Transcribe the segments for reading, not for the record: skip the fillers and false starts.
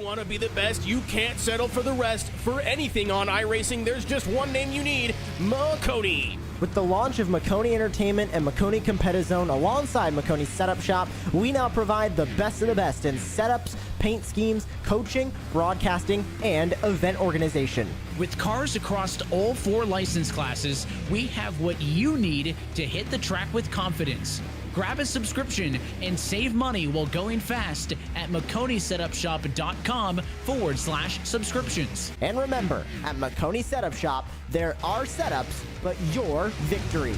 want to be the best, you can't settle for the rest. For anything on iRacing, there's just one name you need, Maconi. With the launch of Maconi Entertainment and Maconi Competizone alongside Maconi Setup Shop, we now provide the best of the best in setups, paint schemes, coaching, broadcasting, and event organization. With cars across all 4 license classes, we have what you need to hit the track with confidence. Grab a subscription and save money while going fast at MaconiSetupShop.com/subscriptions. And remember, at Maconi Setup Shop, there are setups, but your victories.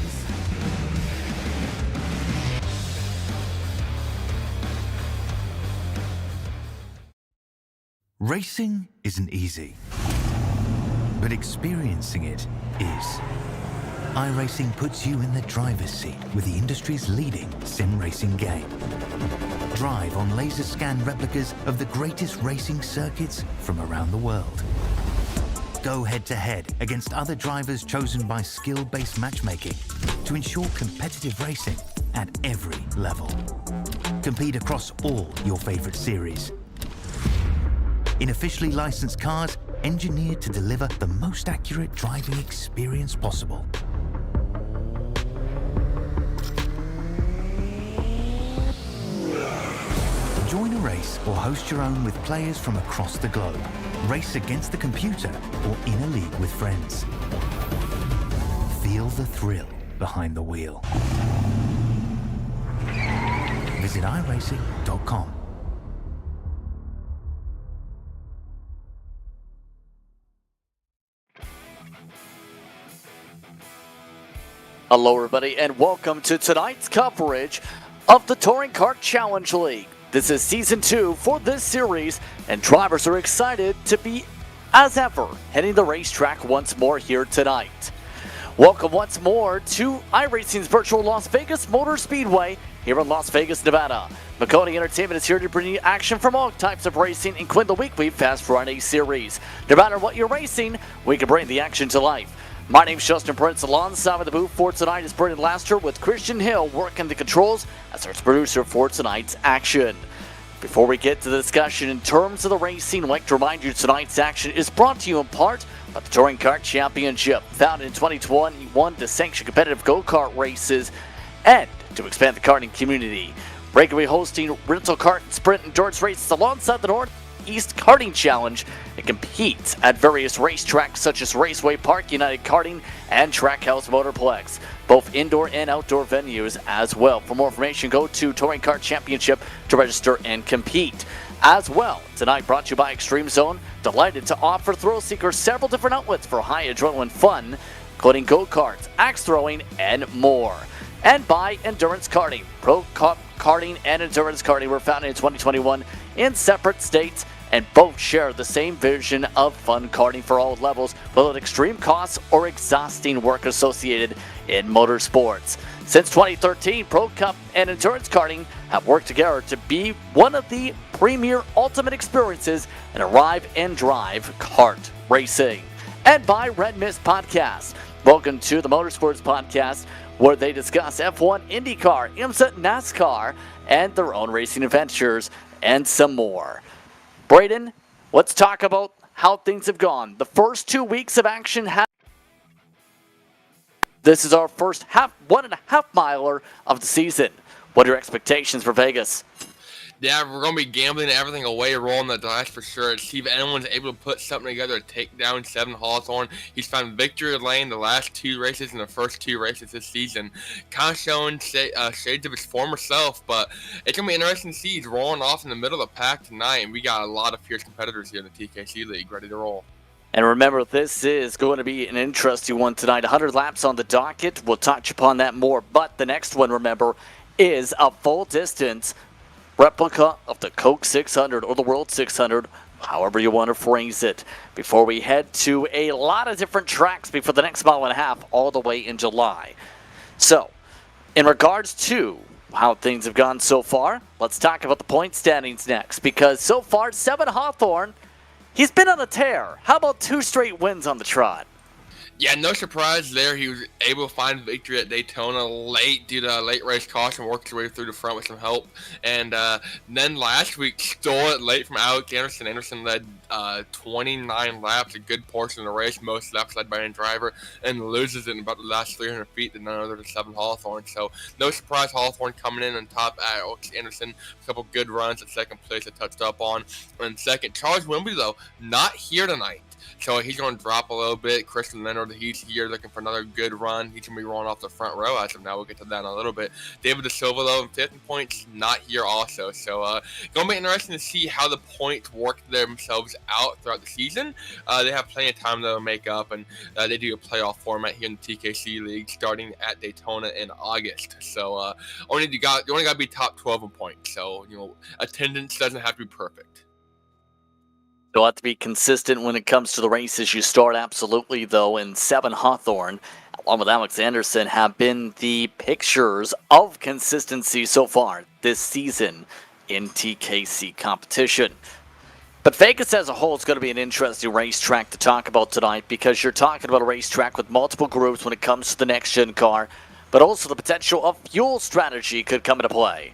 Racing isn't easy, but experiencing it is. iRacing puts you in the driver's seat with the industry's leading sim racing game. Drive on laser scan replicas of the greatest racing circuits from around the world. Go head to head against other drivers chosen by skill-based matchmaking to ensure competitive racing at every level. Compete across all your favorite series. In officially licensed cars, engineered to deliver the most accurate driving experience possible. Join a race or host your own with players from across the globe. Race against the computer or in a league with friends. Feel the thrill behind the wheel. Visit iRacing.com. Hello everybody and welcome to tonight's coverage of the Touring Kart Challenge League. This is Season 2 for this series and drivers are excited to be, as ever, hitting the racetrack once more here tonight. Welcome once more to iRacing's virtual Las Vegas Motor Speedway here in Las Vegas, Nevada. Maconi Entertainment is here to bring you action from all types of racing, including the weekly Fast Friday series. No matter what you're racing, we can bring the action to life. My name's Justin Prince. Alongside of the booth for tonight is Brendan Laster with Christian Hill working the controls as our producer for tonight's action. Before we get to the discussion in terms of the racing, I'd like to remind you tonight's action is brought to you in part by the Touring Kart Championship, founded in 2021 to sanction competitive go-kart races and to expand the karting community. Regularly hosting rental kart and sprint endurance races alongside the Northeast Karting Challenge and competes at various racetracks such as Raceway Park, United Karting, and Trackhouse Motorplex, both indoor and outdoor venues as well. For more information, go to Touring Kart Championship to register and compete. As well, tonight brought to you by Extreme Zone, delighted to offer thrill seekers several different outlets for high adrenaline fun, including go-karts, axe throwing, and more. And by Endurance Karting. Pro Karting and Endurance Karting were founded in 2021 in separate states and both share the same vision of fun karting for all levels without extreme costs or exhausting work associated in motorsports. Since 2013, Pro Cup and Endurance Karting have worked together to be one of the premier ultimate experiences in arrive and drive kart racing. And by Red Mist Podcast. Welcome to the Motorsports Podcast, where they discuss F1, IndyCar, IMSA, NASCAR, and their own racing adventures, and some more. Braden, let's talk about how things have gone. The first 2 weeks of action This is our first 1.5 miler of the season. What are your expectations for Vegas? Yeah, we're going to be gambling everything away, rolling the dice for sure. See if anyone's able to put something together to take down Seven Hawthorne. He's found victory lane the last 2 races and the first 2 races this season. Kind of showing shades of his former self, but it's going to be interesting to see. He's rolling off in the middle of the pack tonight, and we got a lot of fierce competitors here in the TKC League ready to roll. And remember, this is going to be an interesting one tonight. 100 laps on the docket. We'll touch upon that more, but the next one, remember, is a full distance replica of the Coke 600 or the World 600, however you want to phrase it, before we head to a lot of different tracks before the next mile and a half all the way in July. So, in regards to how things have gone so far, let's talk about the point standings next, because so far, Seven Hawthorne, he's been on a tear. How about 2 straight wins on the trot? Yeah, no surprise there. He was able to find victory at Daytona late due to a late race caution, worked his way through the front with some help. And then last week, stole it late from Alex Anderson. Anderson led 29 laps, a good portion of the race, most laps led by a driver, and loses it in about the last 300 feet to none other than Seven Hawthorne. So no surprise, Hawthorne coming in on top at Alex Anderson. A couple good runs at second place, I touched up on. And second, Charles Wimby, though, not here tonight. So he's going to drop a little bit. Christian Leonard, he's here looking for another good run. He's going to be rolling off the front row as of now. We'll get to that in a little bit. David De Silva, though, in 15 points, not here also. So going to be interesting to see how the points work themselves out throughout the season. They have plenty of time to make up, and they do a playoff format here in the TKC League starting at Daytona in August. So you only got to be top 12 in points. So, attendance doesn't have to be perfect. You'll have to be consistent when it comes to the races you start, absolutely, though. And Seven Hawthorne, along with Alex Anderson, have been the pictures of consistency so far this season in TKC competition. But Vegas as a whole is going to be an interesting racetrack to talk about tonight, because you're talking about a racetrack with multiple groups when it comes to the next-gen car, but also the potential of fuel strategy could come into play.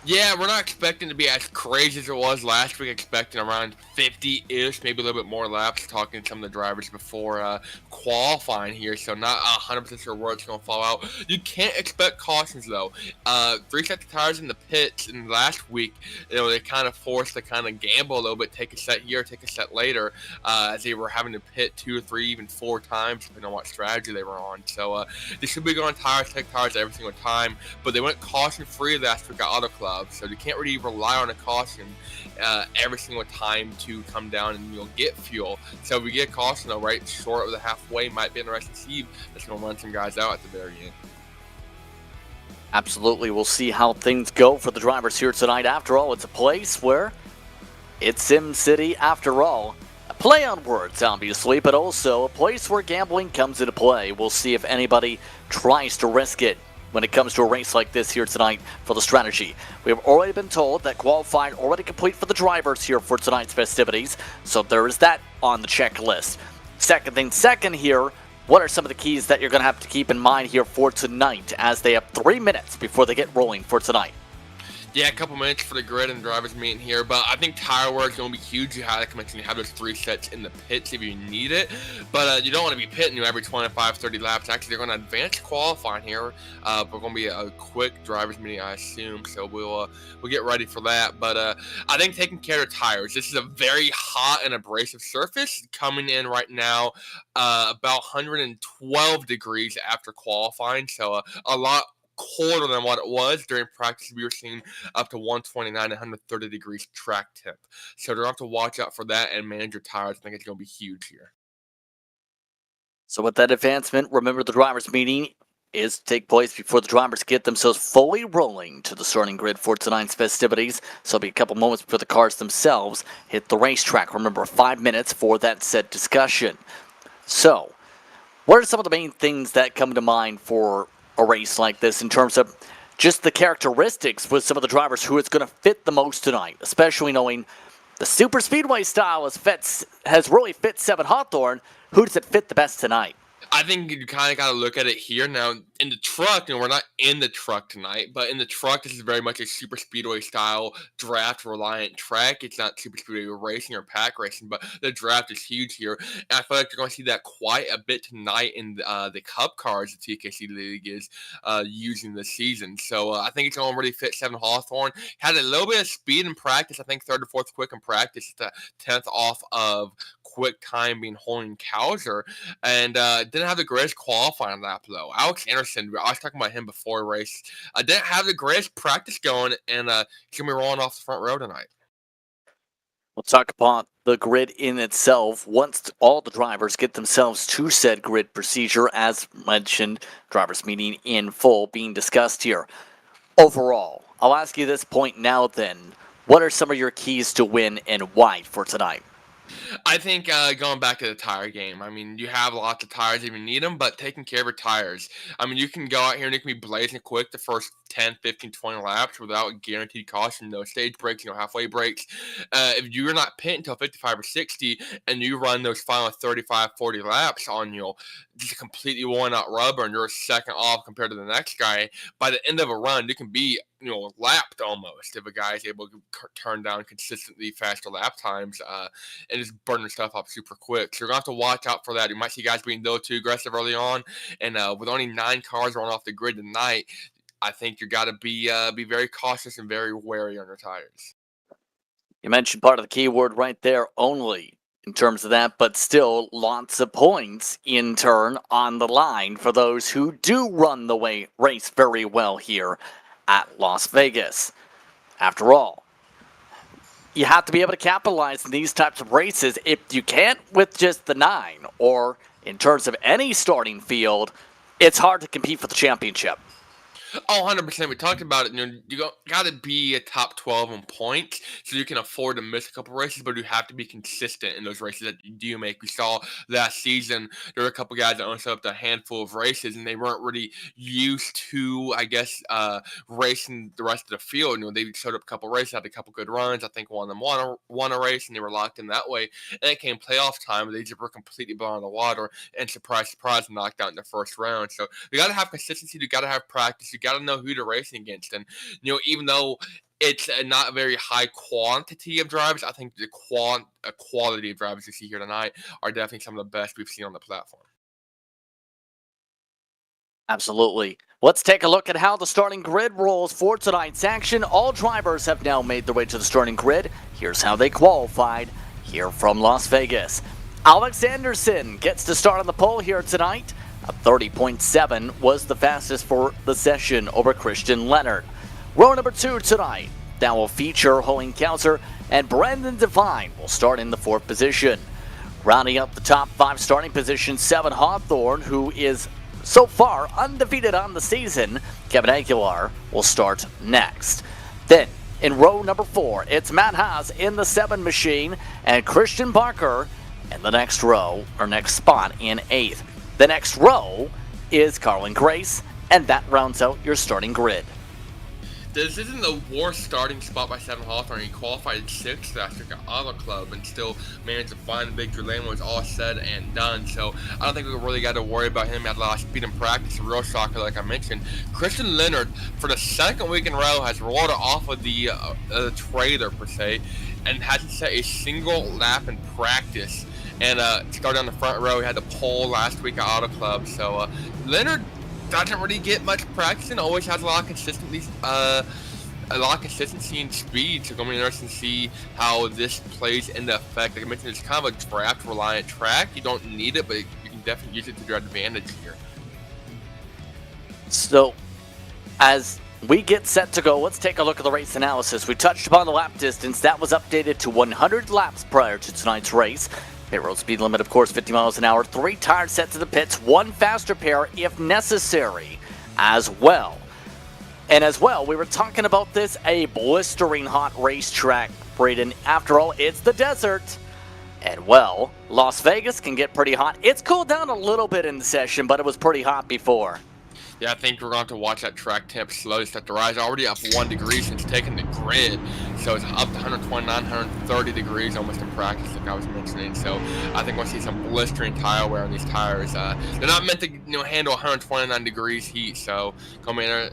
Yeah, we're not expecting to be as crazy as it was last week, expecting around 50-ish, maybe a little bit more laps, talking to some of the drivers before qualifying here, so not 100% sure where it's going to fall out. You can't expect cautions, though. 3 sets of tires in the pits, and last week, they kind of forced to kind of gamble a little bit, take a set here, take a set later, as they were having to pit 2 or 3, even 4 times, depending on what strategy they were on. So they should be going tires, take tires every single time, but they went caution-free last week at Auto Club, so you can't really rely on a caution every single time to come down and get fuel. So if we get a caution, though, right short of the halfway, might be interesting to see that's going to run some guys out at the very end. Absolutely. We'll see how things go for the drivers here tonight. After all, it's a place where it's Sim City after all. A play on words, obviously, but also a place where gambling comes into play. We'll see if anybody tries to risk it when it comes to a race like this here tonight for the strategy. We have already been told that qualifying already complete for the drivers here for tonight's festivities, so there is that on the checklist. Second here, what are some of the keys that you're going to have to keep in mind here for tonight, as they have 3 minutes before they get rolling for tonight? Yeah, a couple minutes for the grid and drivers meeting here, but I think tire wear is going to be huge. You have, like I mentioned, you have those 3 sets in the pits if you need it, but you don't want to be pitting every 25, 30 laps. Actually, they're going to advance qualifying here. We're going to be a quick drivers meeting, I assume, so we'll get ready for that. But I think taking care of tires. This is a very hot and abrasive surface coming in right now, about 112 degrees after qualifying, so a lot colder than what it was during practice. We were seeing up to 129 and 130 degrees track temp. So they're going to have to watch out for that and manage your tires. I think it's going to be huge here. So with that advancement, remember the drivers' meeting is to take place before the drivers get themselves fully rolling to the starting grid for tonight's festivities. So it'll be a couple moments before the cars themselves hit the racetrack. Remember, 5 minutes for that set discussion. So, what are some of the main things that come to mind for a race like this in terms of just the characteristics with some of the drivers who it's going to fit the most tonight, especially knowing the super speedway style has really fit Seven Hawthorne? Who does it fit the best tonight? I think you kind of got to look at it here now. In the truck, we're not in the truck tonight, but in the truck, this is very much a super speedway style draft reliant track. It's not super speedway racing or pack racing, but the draft is huge here. And I feel like you're going to see that quite a bit tonight in the Cup cars the TKC League is using this season. So I think it's going to really fit Seven Hawthorne. Had a little bit of speed in practice. I think 3rd or 4th quick in practice. It's a 10th off of quick time being Holden Cowser, and didn't have the greatest qualifying lap, though. Alex Anderson, I was talking about him before race, didn't have the greatest practice going, and he's going to be rolling off the front row tonight. We'll talk about the grid in itself once all the drivers get themselves to said grid procedure. As mentioned, drivers meeting in full being discussed here. Overall, I'll ask you this point now then. What are some of your keys to win and why for tonight? I think going back to the tire game, I mean, you have lots of tires if you need them, but taking care of your tires. I mean, you can go out here and you can be blazing quick the first 10, 15, 20 laps without guaranteed caution, no stage breaks, no halfway breaks. If you're not pitting until 55 or 60 and you run those final 35, 40 laps on, just a completely worn out rubber and you're a second off compared to the next guy, by the end of a run, you can be lapped almost if a guy is able to turn down consistently faster lap times and just burn their stuff up super quick. So you're going to have to watch out for that. You might see guys being a little too aggressive early on, and with only 9 cars running off the grid tonight, I think you got to be very cautious and very wary on your tires. You mentioned part of the keyword right there, only, in terms of that, but still lots of points in turn on the line for those who do run the race very well here at Las Vegas. After all, you have to be able to capitalize in these types of races. If you can't with just the 9, or in terms of any starting field, it's hard to compete for the championship. Oh, 100%. We talked about it. You got to be a top 12 in points so you can afford to miss a couple races, but you have to be consistent in those races that you do make. We saw last season there were a couple guys that only showed up to a handful of races, and they weren't really used to, I guess, racing the rest of the field. They showed up a couple races, had a couple good runs. I think one of them won a race, and they were locked in that way. And it came playoff time, they just were completely blown out of the water, and surprise, knocked out in the first round. So you got to have consistency. You got to have practice. You got to know who to race against. And, even though it's not a very high quantity of drivers, I think the quality of drivers you see here tonight are definitely some of the best we've seen on the platform. Absolutely. Let's take a look at how the starting grid rolls for tonight's action. All drivers have now made their way to the starting grid. Here's how they qualified here from Las Vegas. Alex Anderson gets to start on the pole here tonight. A 30.7 was the fastest for the session over Christian Leonard. Row number 2 tonight. That will feature Hoeing Kauser, and Brendan Devine will start in the 4th position. Rounding up the top 5 starting position, 7 Hawthorne, who is so far undefeated on the season. Kevin Aguilar will start next. Then, in row number 4, it's Matt Haas in the 7 machine, and Christian Barker in the next row, or next spot in 8th. The next row is Carlin Grace, and that rounds out your starting grid. This isn't the worst starting spot by 7 Hawthorne. He qualified 6th at Africa Auto Club and still managed to find the victory lane when it was all said and done. So I don't think we really got to worry about him. He had a lot of speed in practice. A real shocker, like I mentioned. Christian Leonard, for the 2nd week in a row, has rolled off of the trailer, per se, and hasn't set a single lap in practice. And started on the front row. He had the pole last week at Auto Club. So Leonard doesn't really get much practice and always has a lot of consistency and speed. So it's going to be interesting to see how this plays into effect. Like I mentioned, it's kind of a draft-reliant track. You don't need it, but you can definitely use it to your advantage here. So, as we get set to go, let's take a look at the race analysis. We touched upon the lap distance. That was updated to 100 laps prior to tonight's race. Pit road speed limit, of course, 50 miles an hour. 3 tires set to the pits, 1 faster pair if necessary as well. And as well, we were talking about this, a blistering hot racetrack, Braden. After all, it's the desert. And well, Las Vegas can get pretty hot. It's cooled down a little bit in the session, but it was pretty hot before. Yeah, I think we're going to have to watch that track temp slowly start to rise. Already up 1 degree since taking the grid. So it's up to 129, 130 degrees almost in practice, like I was mentioning. So I think we'll see some blistering tire wear on these tires. They're not meant to handle 129 degrees heat. So I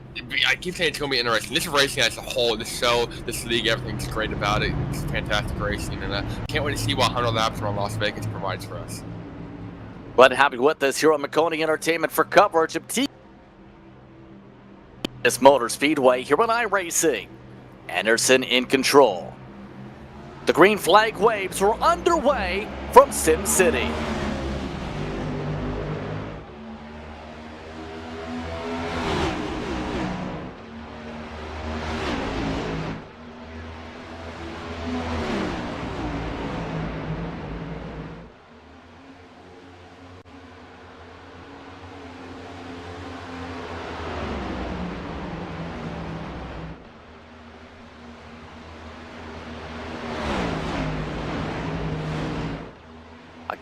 keep saying it's going to be interesting. This racing as a whole, this show, this league, everything's great about it. It's fantastic racing. And can't wait to see what 100 laps around Las Vegas provides for us. Glad to have you with us here on Maconi Entertainment for coverage of this Motor Speedway here on iRacing. Anderson in control. The green flag waves were underway from Sim City.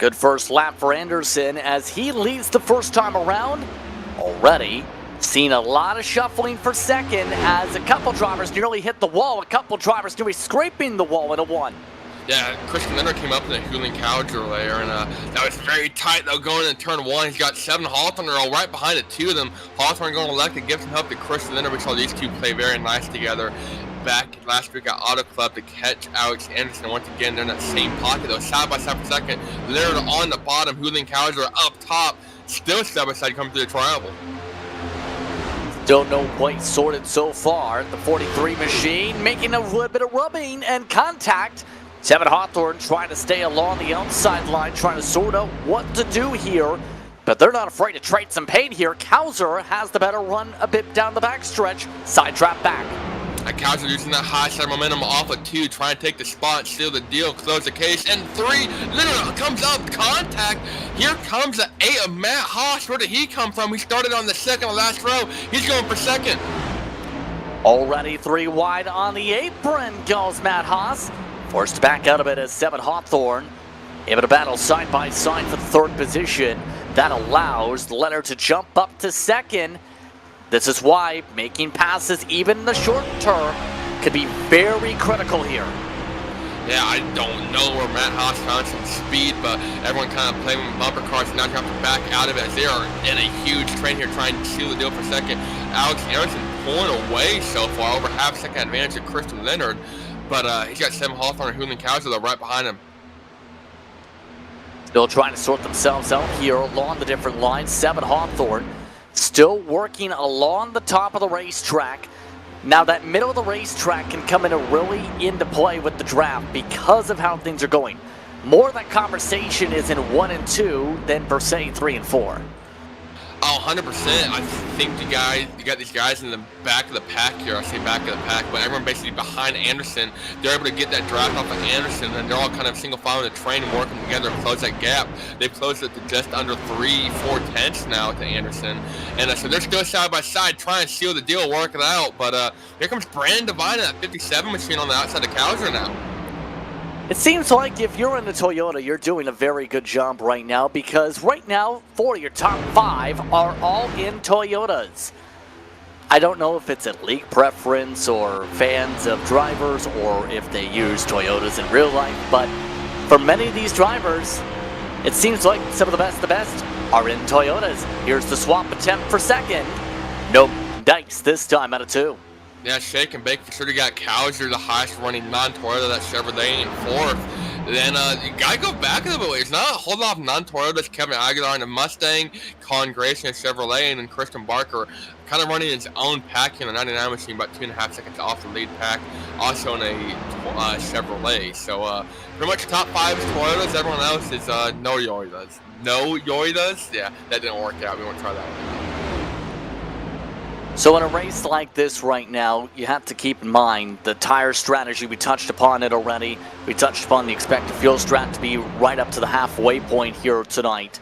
Good first lap for Anderson as he leads the first time around. Already seen a lot of shuffling for second as a couple drivers nearly hit the wall. A couple drivers nearly scraping the wall into one. Yeah, Christian Leonard came up in the Hewling Cowger there, and that was very tight, though, going into turn one. He's got 7 Hawthorne all right behind the 2 of them. Hawthorne going left to give some help to Christian Leonard. We saw these two play very nice together. Back last week at Auto Club to catch Alex Anderson. Once again, they're in that same pocket, though, side by side for second. Leonard on the bottom, Hewling Cowger up top, still side by side coming through the triangle. Don't know quite sorted so far. The 43 machine making a little bit of rubbing and contact. 7 Hawthorne trying to stay along the outside line, trying to sort out what to do here. But they're not afraid to trade some paint here. Cowser has the better run a bit down the backstretch. Side trap back. Cowser using that high side momentum off of 2, trying to take the spot, seal the deal, close the case. And 3, Leonard comes up, contact. Here comes the 8 of Matt Haas. Where did he come from? He started on the second to last row. He's going for second. Already 3 wide on the apron goes Matt Haas. Forced back out of it as 7 Hawthorne able to battle side by side for the 3rd position. That allows Leonard to jump up to second. This is why making passes even in the short term could be very critical here. Yeah, I don't know where Matt Haas found some speed, but everyone kind of playing with bumper cars and now trying to back out of it as they are in a huge train here trying to seal the deal for second. Alex Anderson pulling away so far, over half second advantage of Christian Leonard. But he's got 7 Hawthorne and Hewling Cowser though right behind him. Still trying to sort themselves out here along the different lines. 7 Hawthorne still working along the top of the racetrack. Now that middle of the racetrack can come really into play with the draft because of how things are going. More of that conversation is in 1 and 2 than per se 3 and 4. Oh, 100%. I think you got these guys in the back of the pack here. I say back of the pack, but everyone basically behind Anderson. They're able to get that draft off of Anderson, and they're all kind of single file in the train and working together to close that gap. They've closed it to just under 3/4 tenths now to Anderson. And so they're still side by side trying to seal the deal, work it out. But here comes Brandon Devine in that 57 machine on the outside of Cowser now. It seems like if you're in the Toyota, you're doing a very good job right now because right now, 4 of your top 5 are all in Toyotas. I don't know if it's a league preference or fans of drivers or if they use Toyotas in real life, but for many of these drivers, it seems like some of the best are in Toyotas. Here's the swap attempt for second. Nope, Dykes this time out of 2. Yeah, shake and bake for sure. You got Cowser, the highest running non-Toyota, that Chevrolet in 4th. Then you gotta go back a little bit. It's not a whole lot of non-Toyotas. Kevin Aguilar in a Mustang, Colin Grayson in a Chevrolet, and then Christian Barker kind of running his own pack in the 99 machine, about 2.5 seconds off the lead pack, also in a Chevrolet. So pretty much top 5 is Toyotas. Everyone else is no Yoidas. No Yoidas? Yeah, that didn't work out. We won't try that one. So in a race like this right now, you have to keep in mind the tire strategy. We touched upon it already. We touched upon the expected fuel strat to be right up to the halfway point here tonight.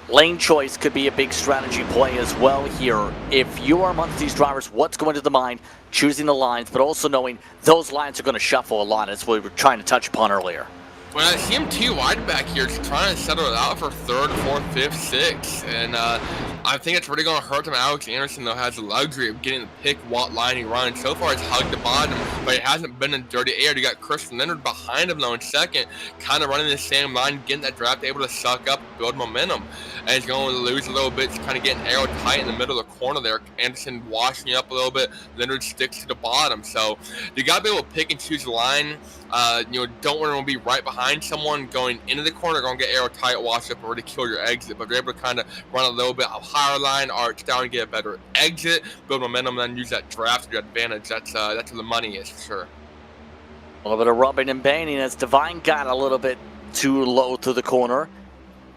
Lane choice could be a big strategy play as well here. If you are amongst these drivers, what's going to the mind? Choosing the lines, but also knowing those lines are going to shuffle a lot, as we were trying to touch upon earlier. Well, I see him too wide back here, just trying to settle it out for 3rd, 4th, 5th, 6th. And I think it's really going to hurt him. Alex Anderson, though, has the luxury of getting to pick what line he runs. So far, it's hugged the bottom, but it hasn't been in dirty air. You got Christian Leonard behind him, though, in 2nd, kind of running the same line, getting that draft, able to suck up and build momentum. And he's going to lose a little bit, just kind of getting arrow tight in the middle of the corner there. Anderson washing up a little bit. Leonard sticks to the bottom. So you got to be able to pick and choose the line. Don't want to be right behind someone going into the corner, going to get arrow tight, wash up, or really kill your exit. But you're able to kind of run a little bit of higher line, arch down, and get a better exit, build momentum, and then use that draft to your advantage. That's where the money is for sure. A little bit of rubbing and banging as Devine got a little bit too low to the corner.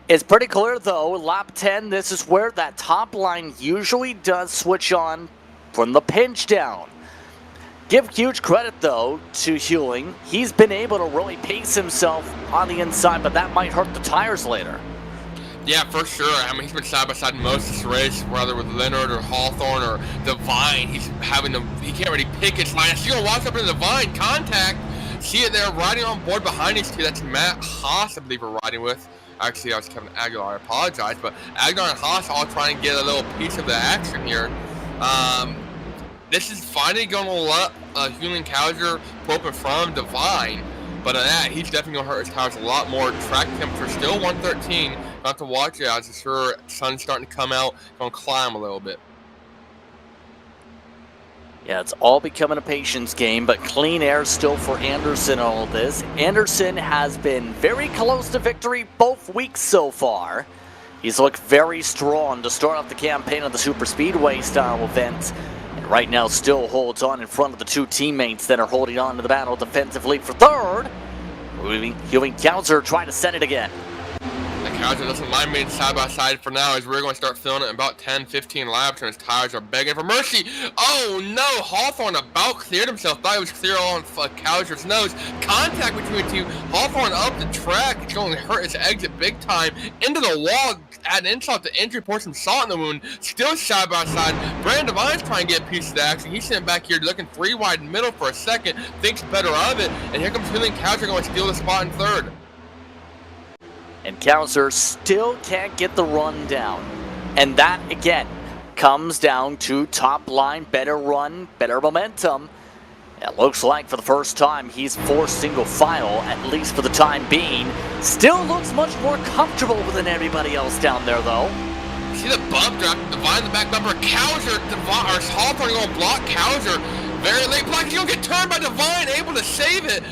It's pretty clear though, lap 10, this is where that top line usually does switch on from the pinch down. Give huge credit, though, to Hewling. He's been able to really pace himself on the inside, but that might hurt the tires later. Yeah, for sure. I mean, he's been side by side most of this race, whether with Leonard or Hawthorne or Devine. He can't really pick his line. He's going to walk up into Devine, contact. See it there, riding on board behind these two. That's Matt Haas, I believe we're riding with. Actually, that was Kevin Aguilar. I apologize. But Aguilar and Haas all trying to get a little piece of the action here. This is finally going to let Julian Kauser pull up in front of Divine. But that, he's definitely going to hurt his tires a lot more. Track temperature still 113. Not to watch it. I was sure sun's starting to come out. Going to climb a little bit. Yeah, it's all becoming a patience game, but clean air still for Anderson in all this. Anderson has been very close to victory both weeks so far. He's looked very strong to start off the campaign of the Super Speedway style event. And right now still holds on in front of the two teammates that are holding on to the battle defensively for third. Julian Kauser trying to send it again. Kauser doesn't mind being side by side for now, as we're going to start feeling it in about 10-15 laps, and his tires are begging for mercy. Oh no, Hawthorne about cleared himself. Thought he was clear on Kauser's nose. Contact between the two. Hawthorne up the track. It's going to hurt his exit big time. Into the wall. Add an insult to injury. Pour some salt in the wound. Still side by side. Brandon Devine's trying to get a piece of the action. He's sitting back here looking three wide in the middle for a second. Thinks better of it. And here comes Julian Kauser going to steal the spot in third. And Kauser still can't get the run down. And that, again, comes down to top line, better run, better momentum. It looks like for the first time he's forced single file, at least for the time being. Still looks much more comfortable than everybody else down there, though. See the bump drop, Divine in the back bumper. Kauser, Hawthorne going to block Kauser. Very late block. He's going to get turned by Divine, able to save it.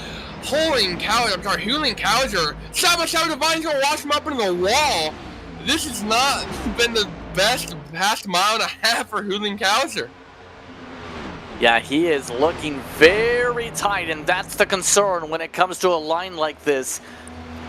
Julian Kauser, side by side with Divine's going to wash him up into the wall. This has not been the best past mile and a half for Julian Kauser. Yeah, he is looking very tight, and that's the concern when it comes to a line like this.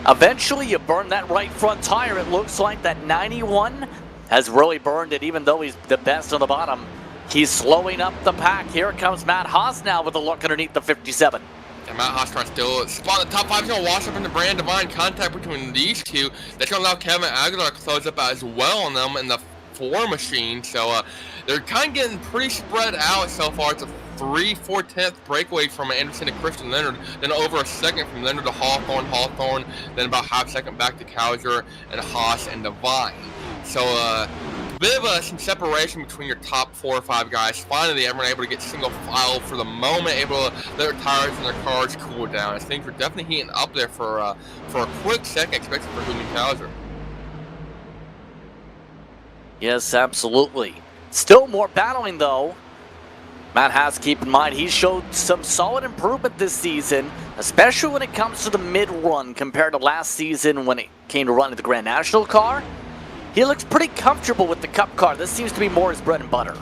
Eventually, you burn that right front tire. It looks like that 91 has really burned it, even though he's the best on the bottom. He's slowing up the pack. Here comes Matt Haas now with a look underneath the 57. And Matt Haas trying to still spot in the top five. He's going to wash up into Brandon Divine. Contact between these two. That's going to allow Kevin Aguilar to close up as well on them in the 4 machine. So they're kind of getting pretty spread out so far. It's a 3/4 breakaway from Anderson to Christian Leonard. Then over a second from Leonard to Hawthorne. Then about half second back to Kauser and Haas and Divine. So bit of some separation between your top 4 or 5 guys. Finally, everyone able to get single file for the moment, able to let their tires and their cars cool down. I think we're definitely heating up there for a quick second, especially for Julian Kauser. Yes, absolutely. Still more battling, though. Matt Haas, keep in mind, he showed some solid improvement this season, especially when it comes to the mid-run compared to last season when it came to running the Grand National car. He looks pretty comfortable with the Cup car. This seems to be more his bread and butter.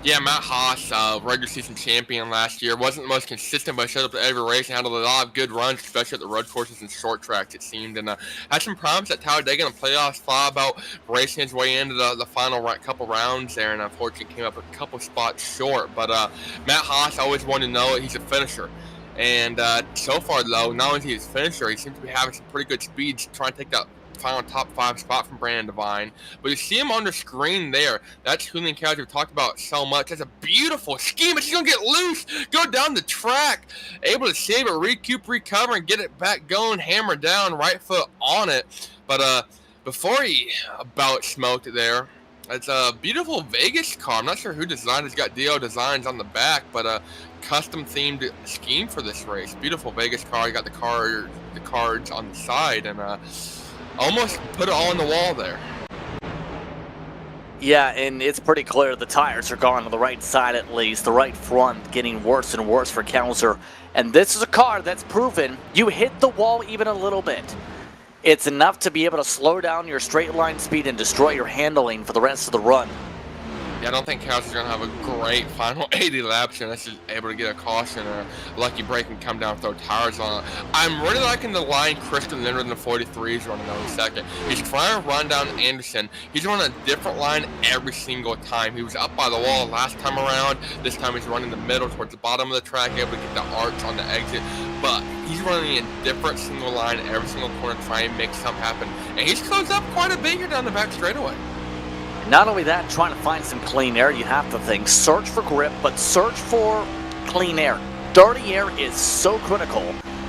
Yeah, Matt Haas, regular season champion last year. Wasn't the most consistent, but showed up at every race and had a lot of good runs, especially at the road courses and short tracks, it seemed. And had some problems at Talladega in the playoffs. Thought about racing his way into the final couple rounds there, and unfortunately came up a couple spots short. But Matt Haas, always wanted to know it. He's a finisher. And so far, though, not only is he a finisher, he seems to be having some pretty good speeds trying to take that final top 5 spot from Brandon Divine. But you see him on the screen there. That's Julian Kauser we've talked about so much. That's a beautiful scheme, but he's going to get loose, go down the track, able to save it, recover, and get it back going, hammer down, right foot on it. But before he about smoked it there, it's a beautiful Vegas car. I'm not sure who designed it. It's got DO Designs on the back, but a custom-themed scheme for this race. Beautiful Vegas car. You got the cards on the side, and almost put it all on the wall there. Yeah, and it's pretty clear the tires are gone on the right side at least. The right front getting worse and worse for Kauser. And this is a car that's proven you hit the wall even a little bit. It's enough to be able to slow down your straight line speed and destroy your handling for the rest of the run. Yeah, I don't think Kauser's going to have a great final 80 laps unless he's able to get a caution or a lucky break and come down and throw tires on it. I'm really liking the line Christian Leonard in the 43s running on the second. He's trying to run down Anderson. He's running a different line every single time. He was up by the wall last time around. This time he's running the middle towards the bottom of the track, able to get the arch on the exit. But he's running a different single line every single corner, trying to make something happen. And he's closed up quite a bit here down the back straightaway. Not only that, trying to find some clean air, you have to think. Search for grip, but search for clean air. Dirty air is so critical.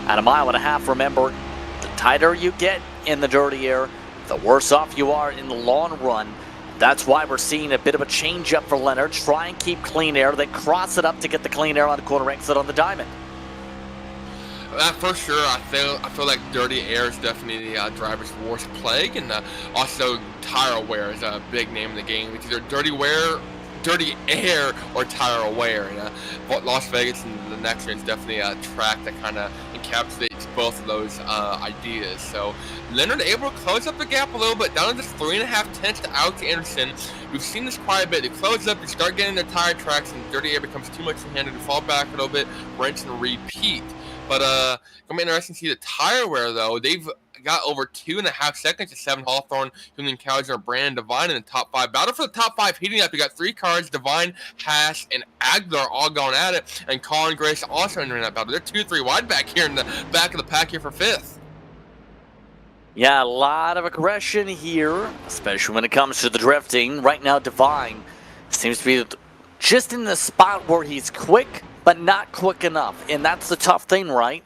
At a mile and a half, remember, the tighter you get in the dirty air, the worse off you are in the long run. That's why we're seeing a bit of a change up for Leonard. Try and keep clean air, then cross it up to get the clean air on the corner exit on the diamond. For sure, I feel like dirty air is definitely the driver's worst plague, and also tire wear is a big name in the game. It's either dirty air or tire wear. And Las Vegas and the next one is definitely a track that kind of encapsulates both of those ideas. So Leonard able to close up the gap a little bit, down to just 3.5 tenths to Alex Anderson. We've seen this quite a bit. They close up, they start getting their tire tracks, and dirty air becomes too much in hand, and fall back a little bit, rinse and repeat. But gonna be interesting to see the tire wear though. They've got over 2.5 seconds to 7 Hawthorne, Julian Kauser, Brandon Devine in the top 5. Battle for the top 5 heating up. You got 3 cars, Devine, Haas, and Aguilar all going at it, and Colin Grace also entering that battle. They're 2-3 wide back here in the back of the pack here for 5th. Yeah, a lot of aggression here, especially when it comes to the drifting. Right now, Devine seems to be just in the spot where he's quick, but not quick enough. And that's the tough thing, right?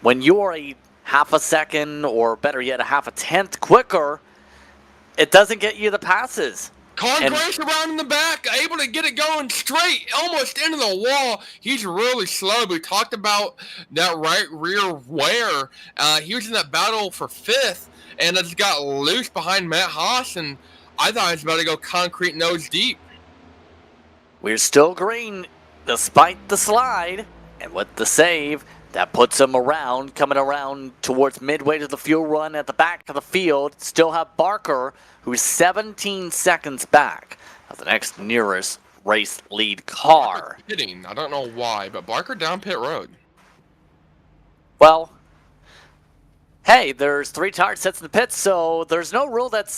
When you're a half a second, or better yet, a half a tenth quicker, it doesn't get you the passes. Colin Grace around in the back, able to get it going straight, almost into the wall. He's really slow. We talked about that right rear wear. He was in that battle for 5th, and it just got loose behind Matt Haas, and I thought he was about to go concrete nose deep. We're still green despite the slide, and with the save, that puts him around, coming around towards midway to the fuel run at the back of the field. Still have Barker, who's 17 seconds back of the next nearest race lead car. Pitting. I don't know why, but Barker down pit road. Well, hey, there's 3 tire sets in the pits, so there's no rule that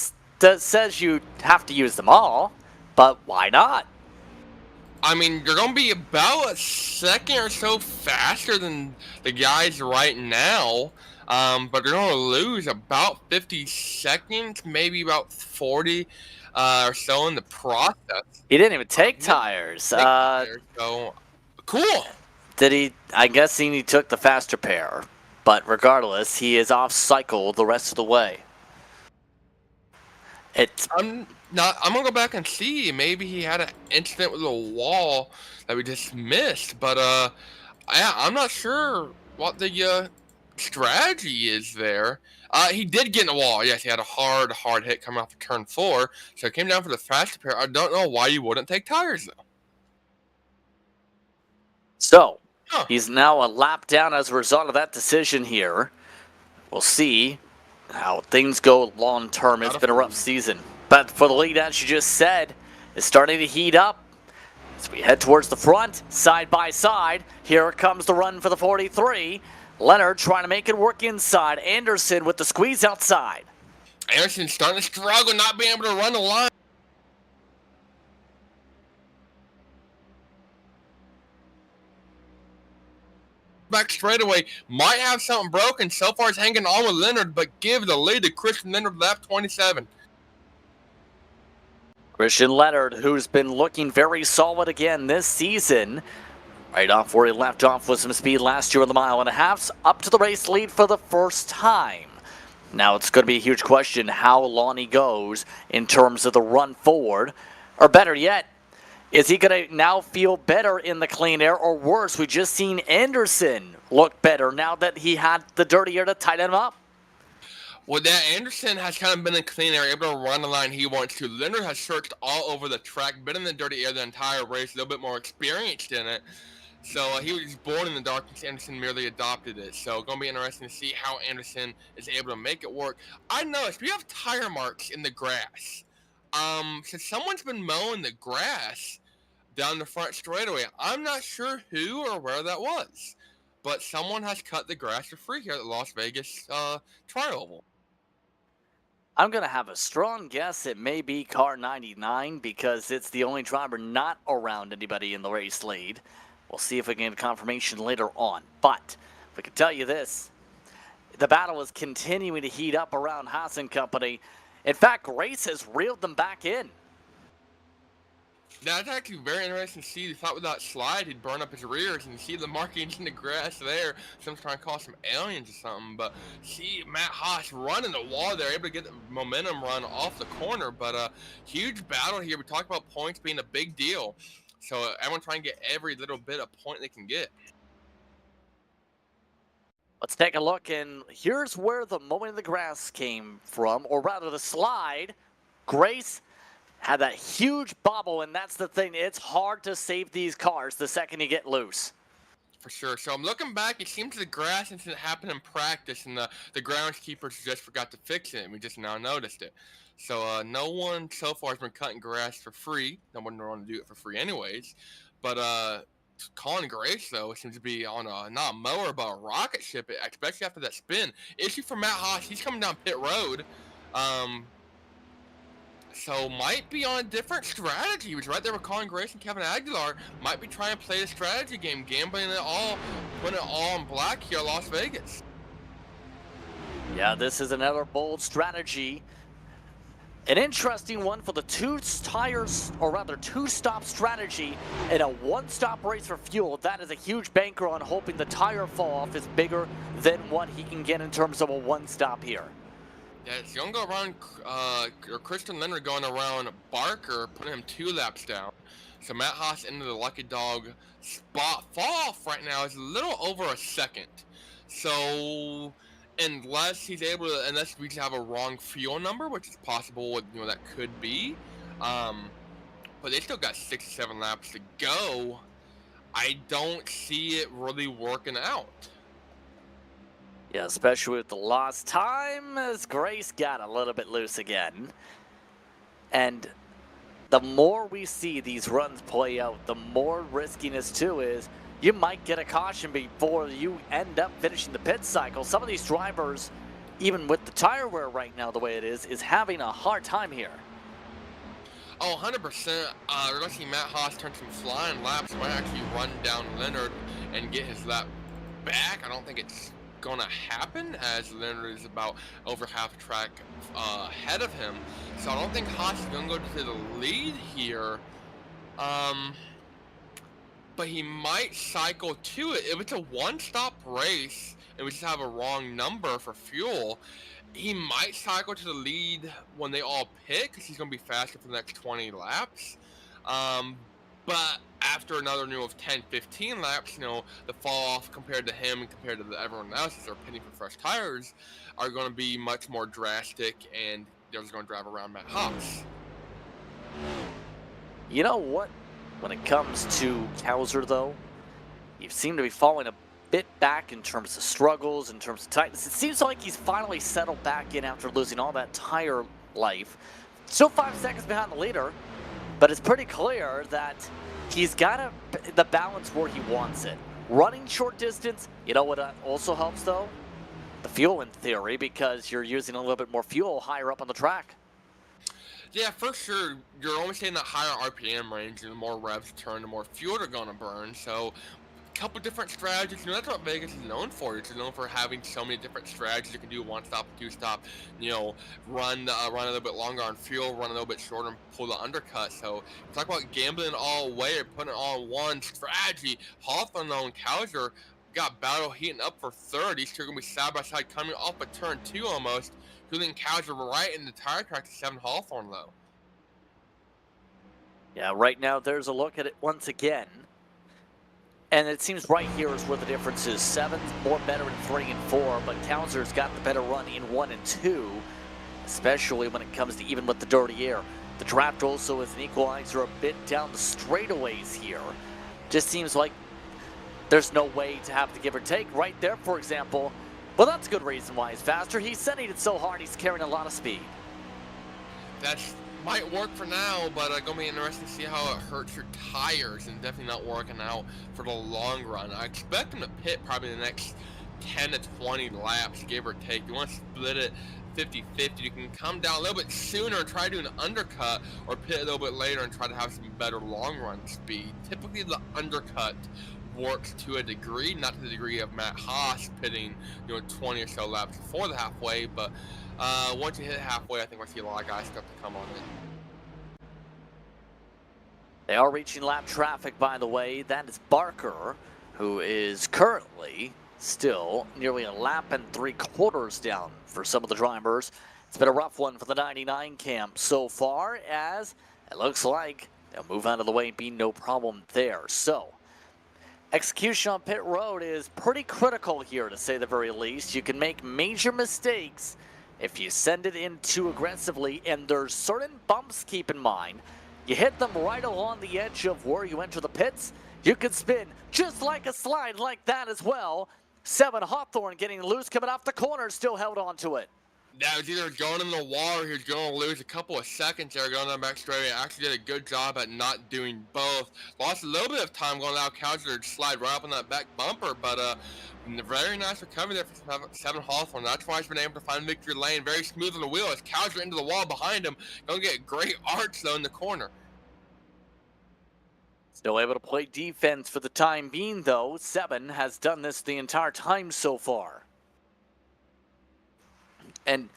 says you have to use them all, but why not? I mean, you're going to be about a second or so faster than the guys right now, but you're going to lose about 50 seconds, maybe about 40 or so in the process. He didn't even take tires. So, cool. Did he? I'm guessing he took the faster pair, but regardless, he is off cycle the rest of the way. I'm gonna go back and see. Maybe he had an incident with a wall that we just missed, but I'm not sure what the strategy is there. He did get in a wall. Yes, he had a hard hit coming off of turn 4, so it came down for the faster pair. I don't know why you wouldn't take tires though. So he's now a lap down as a result of that decision here. We'll see how things go long term. It's been a rough season. But for the lead, as you just said, is starting to heat up. As we head towards the front, side by side, here comes the run for the 43. Leonard trying to make it work inside. Anderson with the squeeze outside. Anderson starting to struggle, not being able to run the line. Back straight away, might have something broken. So far, it's hanging on with Leonard, but give the lead to Christian Leonard, lap 27. Christian Leonard, who's been looking very solid again this season. Right off where he left off with some speed last year in the 1.5 miles, up to the race lead for the first time. Now it's going to be a huge question how long he goes in terms of the run forward. Or better yet, is he going to now feel better in the clean air, or worse? We just seen Anderson look better now that he had the dirty air to tighten him up. Well, that Anderson has kind of been in clean air, able to run the line he wants to. Leonard has searched all over the track, been in the dirty air the entire race, a little bit more experienced in it. So he was born in the darkness. Anderson merely adopted it. So going to be interesting to see how Anderson is able to make it work. I noticed we have tire marks in the grass. So someone's been mowing the grass down the front straightaway. I'm not sure who or where that was, but someone has cut the grass for free here at the Las Vegas Tri-Oval. I'm going to have a strong guess it may be car 99 because it's the only driver not around anybody in the race lead. We'll see if we can get confirmation later on. But we can tell you this, the battle is continuing to heat up around Haas and Company. In fact, Grace has reeled them back in. That's actually very interesting to see. He thought with that slide he'd burn up his rears, and see the markings in the grass there. Someone's trying to call some aliens or something, but see Matt Haas running the wall there, able to get the momentum run off the corner. But huge battle here. We talked about points being a big deal, so everyone trying to get every little bit of point they can get. Let's take a look, and here's where the moment in the grass came from, or rather the slide. Grace had that huge bobble, and that's the thing. It's hard to save these cars the second you get loose. For sure. So I'm looking back, it seems the grass incident happened in practice, and the groundskeepers just forgot to fix it, and we just now noticed it. So no one so far has been cutting grass for free. No one will want to do it for free anyways. But Colin Grace, though, seems to be on not a mower, but a rocket ship, especially after that spin. Issue for Matt Haas, he's coming down pit road. So might be on a different strategy. He was right there with Colin Grace and Kevin Aguilar. Might be trying to play the strategy game, gambling it all, putting it all in black here at Las Vegas. Yeah, this is another bold strategy. An interesting one for the two-stop strategy in a one-stop race for fuel. That is a huge banker on hoping the tire fall off is bigger than what he can get in terms of a one-stop here. Yeah, it's going to go around, or Christian Leonard going around Barker, putting him 2 laps down. So Matt Haas into the lucky dog spot. Fall off right now is a little over a second. So unless we just have a wrong fuel number, which is possible, that could be. But they still got 6 or 7 laps to go. I don't see it really working out. Yeah, especially with the lost time, as Grace got a little bit loose again. And the more we see these runs play out, the more riskiness too is you might get a caution before you end up finishing the pit cycle. Some of these drivers, even with the tire wear right now the way it is having a hard time here. Oh, 100%. We're going to see Matt Haas turn some flying laps. Might actually run down Leonard and get his lap back. I don't think it's going to happen, as Leonard is about over half a track ahead of him. So I don't think Haas is going to go to the lead here. But he might cycle to it. If it's a one-stop race and we just have a wrong number for fuel, he might cycle to the lead when they all pit, because he's going to be faster for the next 20 laps. But after another 10, 15 laps, the fall off compared to him and compared to everyone else as they're pitting for fresh tires are going to be much more drastic, and they're just going to drive around Matt Haas. You know what? When it comes to Kowser, though, you seem to be falling a bit back in terms of struggles, in terms of tightness. It seems like he's finally settled back in after losing all that tire life. Still 5 seconds behind the leader, but it's pretty clear that he's got the balance where he wants it. Running short distance, you know what also helps, though? The fuel, in theory, because you're using a little bit more fuel higher up on the track. Yeah, for sure. You're always getting that higher RPM range, and the more revs turn, the more fuel they're going to burn. So a couple different strategies. That's what Vegas is known for. It's known for having so many different strategies. You can do one stop, two stop, run a little bit longer on fuel, run a little bit shorter, and pull the undercut. So talk about gambling all away or putting it all in one strategy. Hawthorne, though, and Kowser got battle heating up for third. These two are going to be side by side coming off of turn 2 almost. Including Kowser right in the tire track to 7 Hawthorne, though. Yeah, right now there's a look at it once again. And it seems right here is where the difference is. 7's more better in 3 and 4, but Kowser's got the better run in 1 and 2, especially when it comes to even with the dirty air. The draft also is an equalizer a bit down the straightaways here. Just seems like there's no way to have the give or take right there, for example. Well, that's a good reason why he's faster. He's sending it so hard, he's carrying a lot of speed. That might work for now, but going to be interesting to see how it hurts your tires, and definitely not working out for the long run. I expect him to pit probably the next 10 to 20 laps, give or take. You want to split it 50-50. You can come down a little bit sooner and try to do an undercut, or pit a little bit later and try to have some better long run speed. Typically, the undercut works to a degree, not to the degree of Matt Haas pitting 20 or so laps before the halfway, but once you hit halfway, I think we'll see a lot of guys start to come on in. They are reaching lap traffic, by the way. That is Barker, who is currently still nearly a lap and 3/4 down for some of the drivers. It's been a rough one for the 99 camp so far, as it looks like they'll move out of the way and be no problem there. So, execution on pit road is pretty critical here, to say the very least. You can make major mistakes if you send it in too aggressively, and there's certain bumps, keep in mind. You hit them right along the edge of where you enter the pits, you could spin just like a slide like that as well. 7 Hawthorne getting loose, coming off the corner, still held on to it. That was either going in the wall or he was going to lose a couple of seconds there going down back straight. Actually did a good job at not doing both. Lost a little bit of time going out Cowser to slide right up on that back bumper, but very nice recovery there for 7 Hawthorne. That's why he's been able to find victory lane very smooth on the wheel as Cowser into the wall behind him. Gonna get a great arch though in the corner. Still able to play defense for the time being though. 7 has done this the entire time so far. And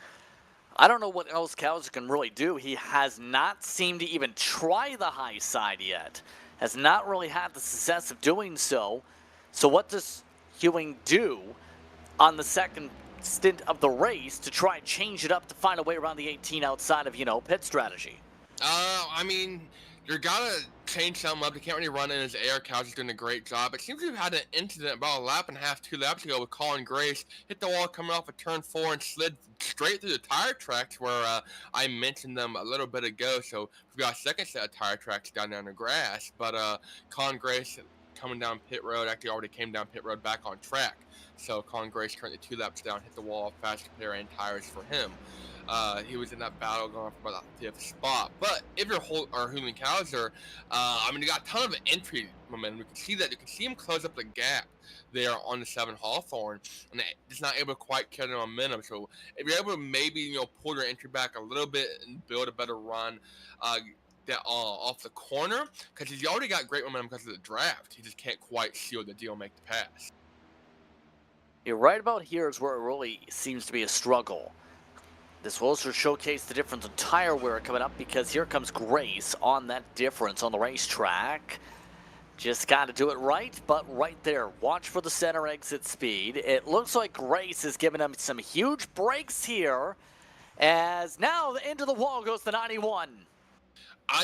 I don't know what else Cowser can really do. He has not seemed to even try the high side yet. Has not really had the success of doing so. So what does Ewing do on the second stint of the race to try and change it up to find a way around the 18 outside of, pit strategy? I mean, you gotta change something up. You can't really run in his air. Cowser's doing a great job. It seems to have had an incident about a lap and a half, 2 laps ago with Colin Grace. Hit the wall coming off of turn 4 and slid straight through the tire tracks where I mentioned them a little bit ago. So we've got a second set of tire tracks down there in the grass. But Colin Grace coming down pit road actually already came down pit road back on track. So Colin Grace currently 2 laps down, hit the wall, faster pair and tires for him. He was in that battle going for about the 5th spot. But if you're Julian Cowser, you got a ton of entry momentum. You can see that. You can see him close up the gap there on the 7 Hawthorne, and just not able to quite carry the momentum. So if you're able to maybe pull your entry back a little bit and build a better run off the corner, because he's already got great momentum because of the draft. He just can't quite seal the deal, make the pass. You're right about here is where it really seems to be a struggle. This will also showcase the difference in tire wear coming up, because here comes Grace on that difference on the racetrack. Just got to do it right, but right there. Watch for the center exit speed. It looks like Grace is giving him some huge breaks here, as now into the wall goes the 91.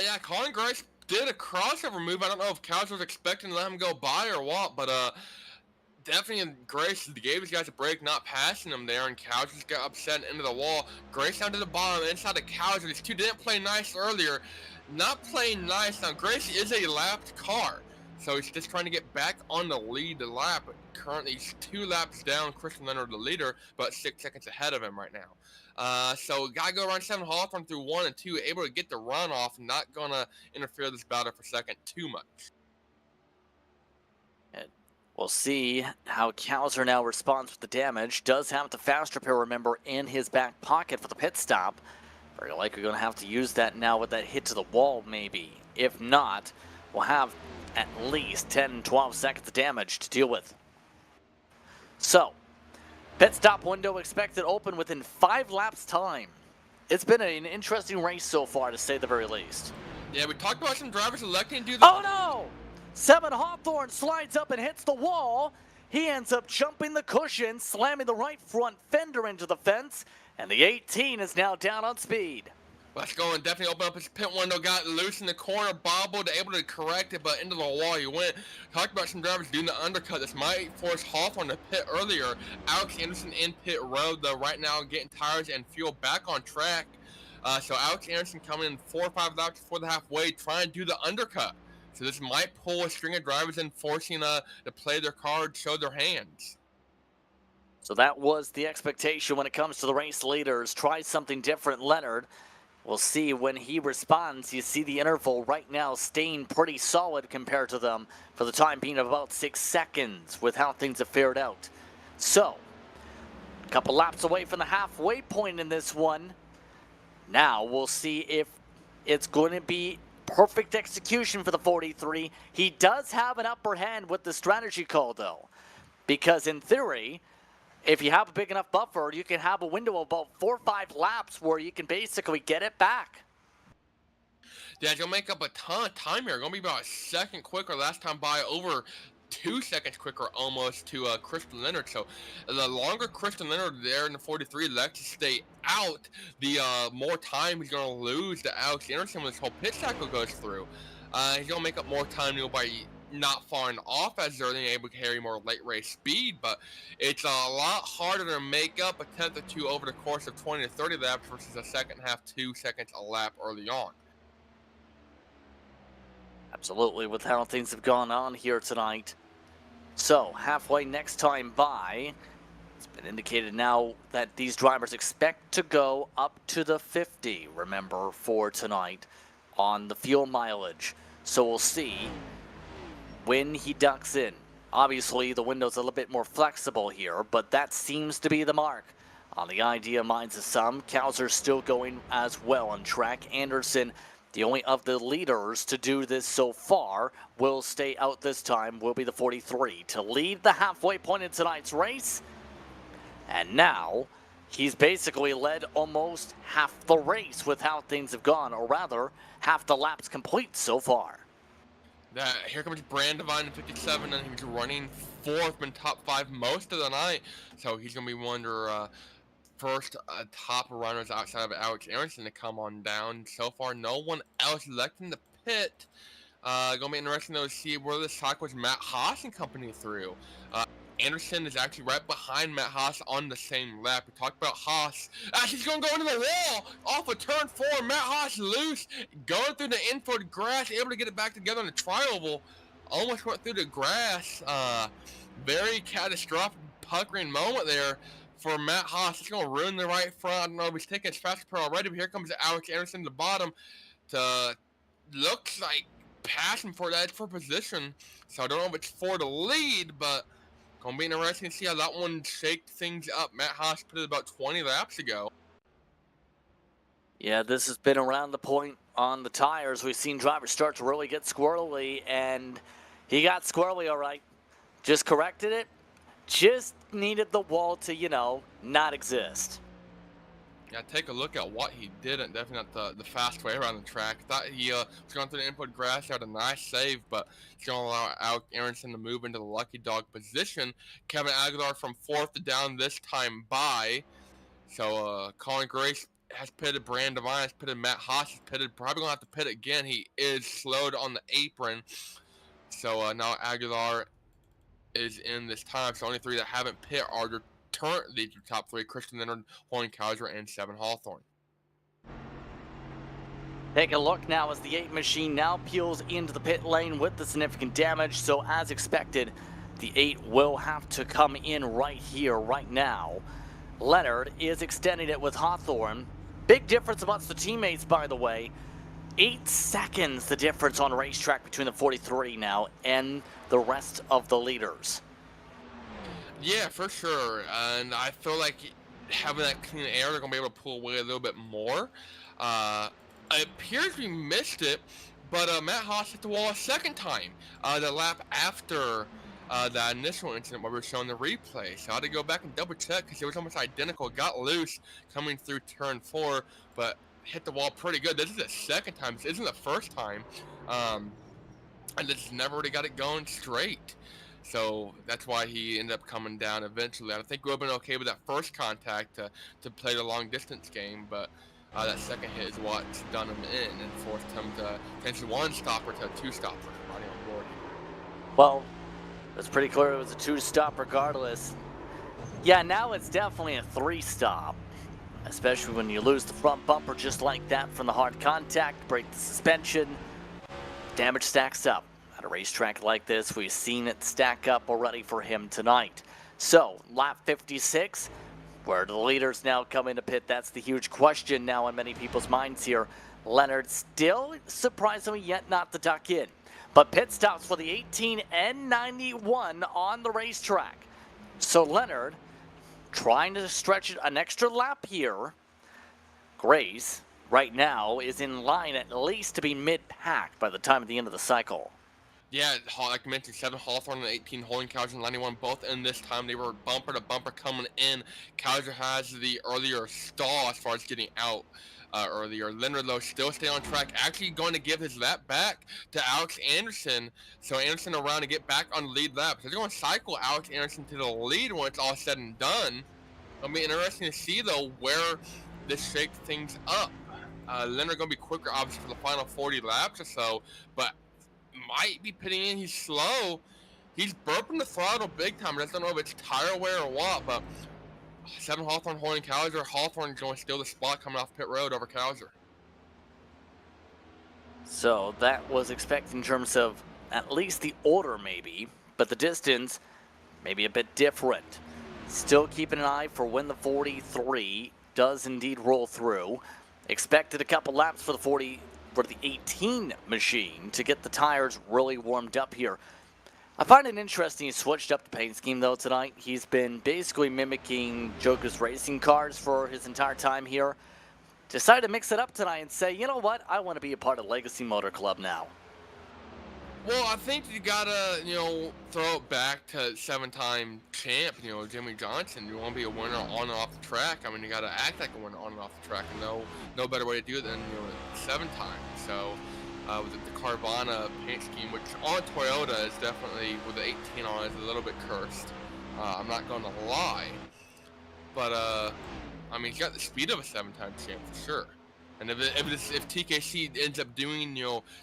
Yeah, Colin Grace did a crossover move. I don't know if Cowser was expecting to let him go by or what, but definitely Grace gave these guys a break, not passing them there, and Cowser just got upset and into the wall. Grace down to the bottom, inside the Cowser. These two didn't play nice earlier. Not playing nice. Now, Grace is a lapped car, so he's just trying to get back on the lead to lap. Currently, he's 2 laps down. Christian Leonard, the leader, but 6 seconds ahead of him right now. So gotta go around 7 Hawthorne through 1 and 2, able to get the run off, not gonna interfere with this battle for second too much. We'll see how Cowser now responds with the damage. Does have the faster pair, remember, in his back pocket for the pit stop. Very likely going to have to use that now with that hit to the wall, maybe. If not, we'll have at least 10, 12 seconds of damage to deal with. So, pit stop window expected open within 5 laps time. It's been an interesting race so far, to say the very least. Yeah, we talked about some drivers electing to do the... Oh no! 7 Hawthorne slides up and hits the wall. He ends up jumping the cushion, slamming the right front fender into the fence, and the 18 is now down on speed. Let's go and definitely open up his pit window, got loose in the corner, bobbled, able to correct it, but into the wall he went. Talked about some drivers doing the undercut. This might force Hawthorne to pit earlier. Alex Anderson in pit road, though, right now getting tires and fuel back on track. So Alex Anderson coming in 4 or 5 laps before the halfway, trying to do the undercut. So this might pull a string of drivers in, forcing to play their cards, show their hands. So that was the expectation when it comes to the race leaders. Try something different, Leonard. We'll see when he responds. You see the interval right now staying pretty solid compared to them for the time being of about 6 seconds with how things have fared out. So, a couple laps away from the halfway point in this one. Now we'll see if it's going to be perfect execution for the 43. He does have an upper hand with the strategy call, though, because in theory, if you have a big enough buffer, you can have a window of about 4 or 5 laps where you can basically get it back. Yeah, he's gonna make up a ton of time here. Gonna be about a second quicker last time by, over 2 seconds quicker almost to Christian Leonard. So the longer Christian Leonard there in the 43 lets to stay out, the more time he's gonna lose to Alex Anderson when this whole pit cycle goes through. He's gonna make up more time by not falling off as early and able to carry more late race speed, but it's a lot harder to make up a tenth or two over the course of 20 to 30 laps versus a second half 2 seconds a lap early on. Absolutely, with how things have gone on here tonight. So, halfway next time by, it's been indicated now that these drivers expect to go up to the 50, remember, for tonight on the fuel mileage. So we'll see when he ducks in. Obviously, the window's a little bit more flexible here, but that seems to be the mark. On the idea minds of some, Kowser's still going as well on track. Anderson, the only of the leaders to do this so far, will stay out this time, will be the 43 to lead the halfway point in tonight's race. And now, he's basically led almost half the race with how things have gone, or rather, half the laps complete so far. Here comes Brand Divine in 57, and he's running fourth, been top 5 most of the night. So he's going to be one of their first top runners outside of Alex Anderson to come on down. So far, no one else left in the pit. Going to be interesting though to see where the cyclist Matt Haas and company through. Anderson is actually right behind Matt Haas on the same lap. We talked about Haas. He's going to go into the wall off of turn 4. Matt Haas loose, going through the infield grass, able to get it back together on the tri-oval. Almost went through the grass. Very catastrophic puckering moment there for Matt Haas. It's going to ruin the right front. I don't know if he's taking his fast pair already, but here comes Alex Anderson at the bottom to, looks like, passing for that for position. So I don't know if it's for the lead, but going to be interesting to see how that one shaked things up. Matt Haas put it about 20 laps ago. Yeah, this has been around the point on the tires. We've seen drivers start to really get squirrely, and he got squirrely all right. Just corrected it. Just needed the wall to, not exist. Yeah, take a look at what he did, and definitely not the fast way around the track. Thought he was going through the input grass, had a nice save, but he's going to allow Alex Anderson to move into the lucky dog position. Kevin Aguilar from 4th down this time by. So Colin Grace has pitted, Brand Divine has pitted, Matt Haas has pitted, probably going to have to pit again. He is slowed on the apron. So now Aguilar is in this time. So only 3 that haven't pit are the top 3, Christian Leonard, Horn Kowser, and 7 Hawthorne. Take a look now as the 8 machine now peels into the pit lane with the significant damage. So as expected, the 8 will have to come in right here, right now. Leonard is extending it with Hawthorne. Big difference amongst the teammates, by the way. 8 seconds the difference on racetrack between the 43 now and the rest of the leaders. Yeah, for sure. And I feel like having that clean air, they're going to be able to pull away a little bit more. It appears we missed it, but Matt Haas hit the wall a second time. The lap after the initial incident where we were showing the replay. So I had to go back and double check because it was almost identical. Got loose coming through turn 4, but hit the wall pretty good. This is the second time. This isn't the first time. And just never really got it going straight. So that's why he ended up coming down eventually. I think we would have been okay with that first contact to play the long distance game, but that second hit is what's done him in and forced him to potentially 1 stopper to a 2 stopper riding on board. Well, it's pretty clear it was a 2 stop regardless. Yeah, now it's definitely a 3 stop, especially when you lose the front bumper just like that from the hard contact, break the suspension. Damage stacks up. At a racetrack like this, we've seen it stack up already for him tonight. So, lap 56, where do the leaders now come into pit? That's the huge question now in many people's minds here. Leonard still, surprisingly, yet not the duck in. But pit stops for the 18 and 91 on the racetrack. So Leonard trying to stretch an extra lap here. Grace, right now, is in line at least to be mid-pack by the time of the end of the cycle. Yeah, like I mentioned, 7 Hawthorne and 18 Holding Kowser and 91 both in this time. They were bumper to bumper coming in. Kowser has the earlier stall as far as getting out. earlier. Leonard, though, still stay on track, actually going to give his lap back to Alex Anderson. So Anderson around to get back on the lead lap. So they're going to cycle Alex Anderson to the lead when it's all said and done. It'll be interesting to see, though, where this shakes things up. Leonard going to be quicker, obviously, for the final 40 laps or so, but might be pitting in. He's slow. He's burping the throttle big time. I don't know if it's tire wear or what, but 7 Hawthorne holding Cowser. Hawthorne going to steal the spot coming off pit road over Cowser. So that was expected in terms of at least the order maybe, but the distance maybe a bit different. Still keeping an eye for when the 43 does indeed roll through. Expected a couple laps for the 18 machine to get the tires really warmed up here. I find it interesting he switched up the paint scheme though tonight. He's been basically mimicking Joker's racing cars for his entire time here. Decided to mix it up tonight and say, you know what, I want to be a part of Legacy Motor Club now. Well, I think you gotta, throw it back to 7-time champ, Jimmy Johnson. You want to be a winner on and off the track. I mean, you gotta act like a winner on and off the track, and no better way to do it than 7 times. So, with the Carvana paint scheme, which on Toyota is definitely with the 18 on, is a little bit cursed. I'm not going to lie, but I mean, he's got the speed of a 7-time champ for sure. And if TKC ends up doing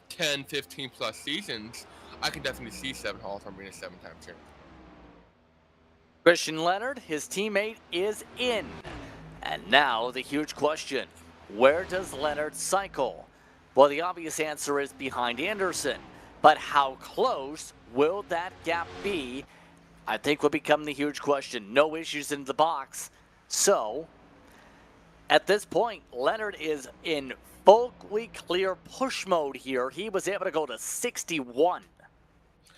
10, 15 plus seasons, I can definitely see 7 Hawthorne being a 7-time champ. Christian Leonard, his teammate, is in. And now the huge question, where does Leonard cycle? Well, the obvious answer is behind Anderson. But how close will that gap be? I think will become the huge question. No issues in the box. So, at this point, Leonard is in fully clear push mode here. He was able to go to 61.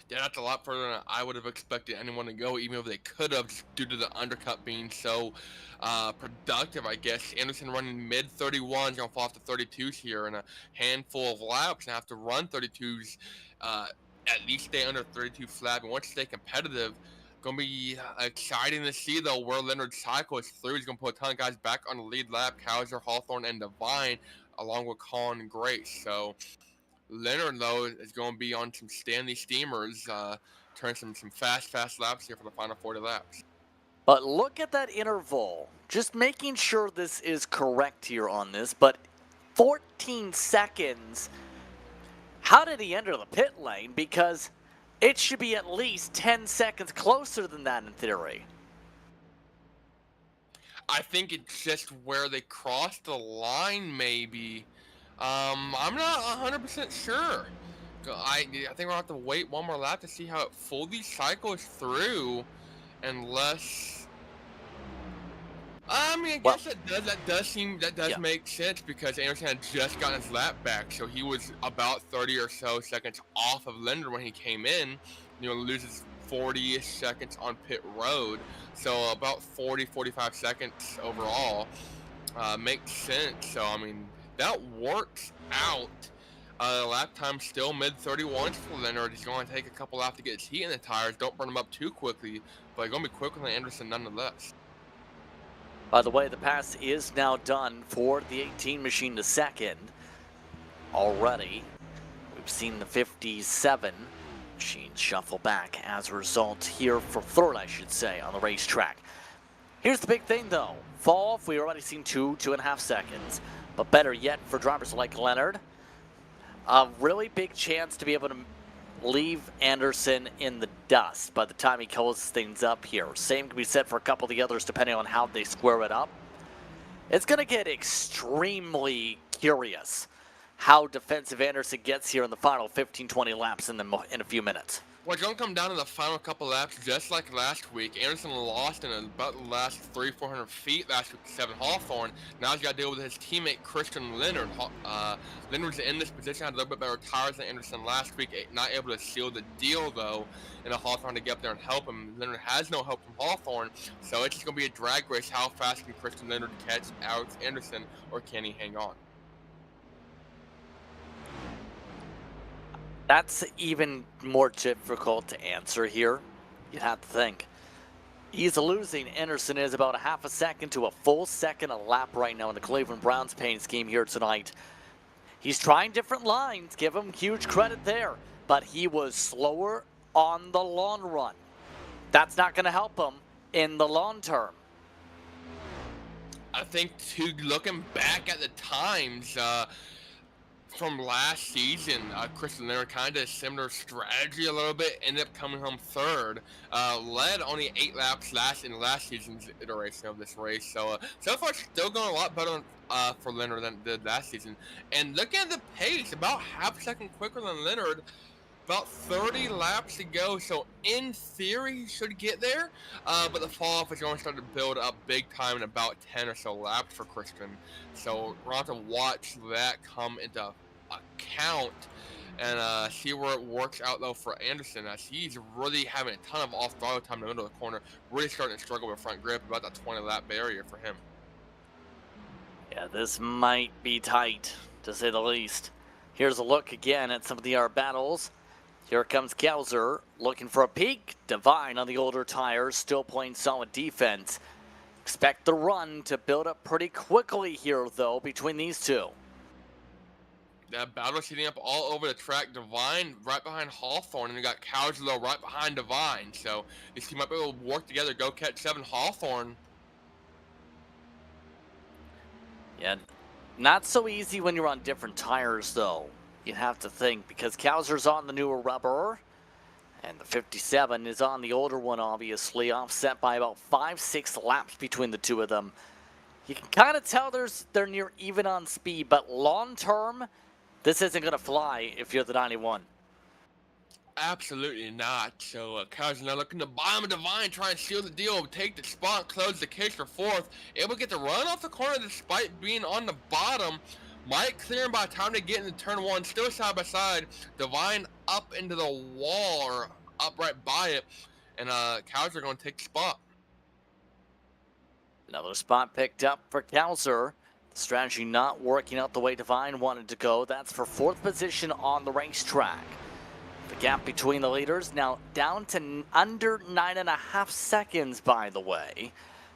Yeah, that's a lot further than I would have expected anyone to go, even if they could have, due to the undercut being so productive, I guess. Anderson running mid-31s, going to fall off to 32s here in a handful of laps and have to run 32s, at least stay under 32 flat. And once they stay competitive, going to be exciting to see, though, where Leonard's cycle is through. He's going to put a ton of guys back on the lead lap, Cowser, Hawthorne, and Devine, along with Colin and Grace. So Leonard, though, is going to be on some Stanley steamers, turn some fast laps here for the final 40 laps. But look at that interval. Just making sure this is correct here on this, but 14 seconds. How did he enter the pit lane? Because it should be at least 10 seconds closer than that in theory. I think it's just where they crossed the line, maybe. I'm not 100% sure. I think we'll have to wait one more lap to see how it fully cycles through, unless. I mean, I guess that does make sense, because Anderson had just gotten his lap back, so he was about 30 or so seconds off of Leonard when he came in. Loses 40-ish seconds on pit road, so about 45 seconds overall. Makes sense. So I mean, that works out. Lap time still mid-31s for Leonard. He's going to take a couple laps to get his heat in the tires. Don't burn them up too quickly, but going to be quicker than Anderson nonetheless. By the way, the pass is now done for the 18 machine to second. Already, we've seen the 57 machine shuffle back as a result here for third, I should say, on the racetrack. Here's the big thing, though. Fall off, we already seen 2.5 seconds. But better yet, for drivers like Leonard, a really big chance to be able to leave Anderson in the dust by the time he closes things up here. Same can be said for a couple of the others, depending on how they square it up. It's going to get extremely curious how defensive Anderson gets here in the final 15-20 laps in a few minutes. Well, it's going to come down to the final couple laps, just like last week. Anderson lost in about the last 300-400 feet last week to 7 Hawthorne. Now he's got to deal with his teammate Christian Leonard. Leonard's in this position, had a little bit better tires than Anderson last week. Not able to seal the deal, though, in a Hawthorne to get up there and help him. Leonard has no help from Hawthorne, so it's just going to be a drag race. How fast can Christian Leonard catch Alex Anderson, or can he hang on? That's even more difficult to answer here. You'd have to think. He's losing. Anderson is about a half a second to a full second a lap right now in the Cleveland Browns paint scheme here tonight. He's trying different lines. Give him huge credit there. But he was slower on the long run. That's not going to help him in the long term. I think, too, looking back at the times from last season, Christian Leonard kind of similar strategy a little bit, ended up coming home third, led only 8 laps in last season's iteration of this race. So far, still going a lot better for Leonard than it did last season. And looking at the pace, about half a second quicker than Leonard. About 30 laps to go, so in theory he should get there, but the fall off is going to start to build up big time in about 10 or so laps for Christian. So we're going to have to watch that come into account and see where it works out though for Anderson, as he's really having a ton of off throttle time in the middle of the corner, really starting to struggle with front grip, about that 20 lap barrier for him. Yeah, this might be tight, to say the least. Here's a look again at some of the battles. Here comes Kowser looking for a peak. Divine on the older tires, still playing solid defense. Expect the run to build up pretty quickly here, though, between these two. That battle's heating up all over the track. Divine right behind Hawthorne, and you got Kowser though right behind Divine. So these two might be able to work together, go catch 7 Hawthorne. Yeah, not so easy when you're on different tires, though. You have to think, because Kowser's on the newer rubber, and the 57 is on the older one, obviously, offset by about 5-6 laps between the two of them. You can kind of tell they're near even on speed, but long term, this isn't going to fly if you're the 91. Absolutely not. So Kowser now looking to bottom of Divine, try and seal the deal, take the spot, close the case for 4th. Able to get the run off the corner despite being on the bottom. Might clear him by the time they get into turn 1, still side by side. Divine up into the wall, or up right by it, and Kowser going to take the spot. Another spot picked up for Kowser. The strategy not working out the way Divine wanted to go. That's for 4th position on the racetrack. The gap between the leaders now down to under 9.5 seconds, by the way.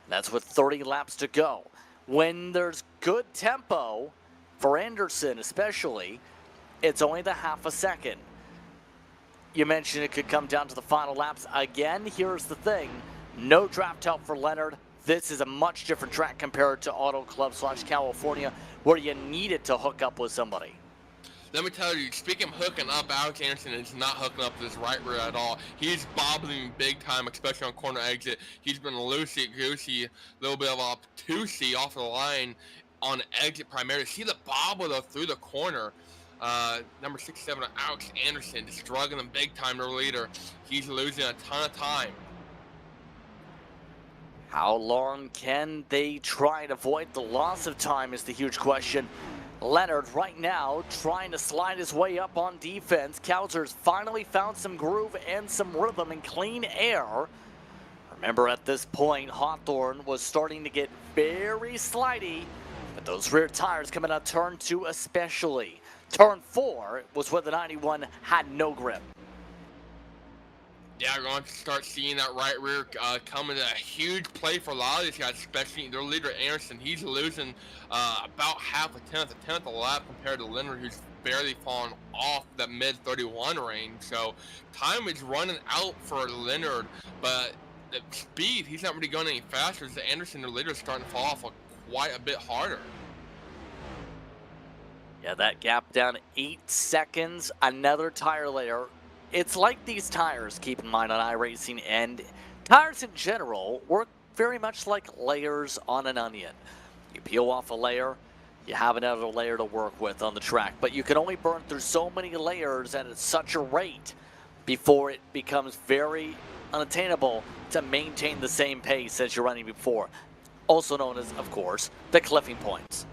That's with 30 laps to go. When there's good tempo, for Anderson especially, it's only the half a second. You mentioned it could come down to the final laps. Again, here's the thing. No draft help for Leonard. This is a much different track compared to Auto Club / California, where you needed to hook up with somebody. Let me tell you, speaking of hooking up, Alex Anderson is not hooking up with his right rear at all. He's bobbling big time, especially on corner exit. He's been loosey-goosey, a little bit of obtusey off the line on exit primarily. See the bobble though through the corner. Number 67, Alex Anderson, just struggling big time, their leader. He's losing a ton of time. How long can they try and avoid the loss of time is the huge question. Leonard right now trying to slide his way up on defense. Kowser's finally found some groove and some rhythm and clean air. Remember, at this point, Hawthorne was starting to get very slidey, but those rear tires coming out turn 2 especially. Turn 4 was where the 91 had no grip. Yeah, we're going to start seeing that right rear come into a huge play for a lot of these guys, especially their leader Anderson. He's losing about half a tenth a lap compared to Leonard, who's barely fallen off that mid-31 range. So time is running out for Leonard, but the speed, he's not really going any faster. As Anderson, their leader, is starting to fall off quite a bit harder. Yeah, that gap down 8 seconds, another tire layer. It's like these tires, keep in mind, on iRacing, and tires in general work very much like layers on an onion. You peel off a layer, you have another layer to work with on the track, but you can only burn through so many layers and at such a rate before it becomes very unattainable to maintain the same pace as you're running before. Also known as, of course, the cliffing points.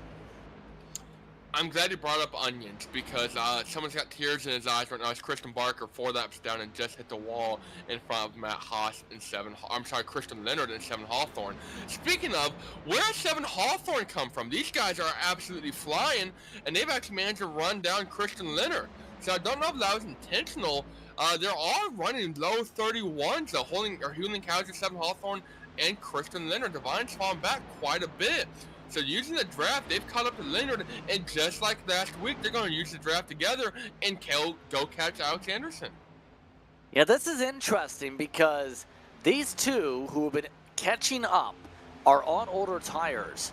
I'm glad you brought up onions, because someone's got tears in his eyes right now. It's Christian Barker, 4 laps down, and just hit the wall in front of Matt Haas and Christian Leonard and 7 Hawthorne. Speaking of, where does 7 Hawthorne come from? These guys are absolutely flying, and they've actually managed to run down Christian Leonard. So I don't know if that was intentional. They're all running low 31s, so holding or Hewlin Cowser, Seven Hawthorne, and Christian Leonard. Divine's fallen back quite a bit. So using the draft, they've caught up to Leonard, and just like last week, they're going to use the draft together and go catch Alex Anderson. Yeah, this is interesting because these two who have been catching up are on older tires.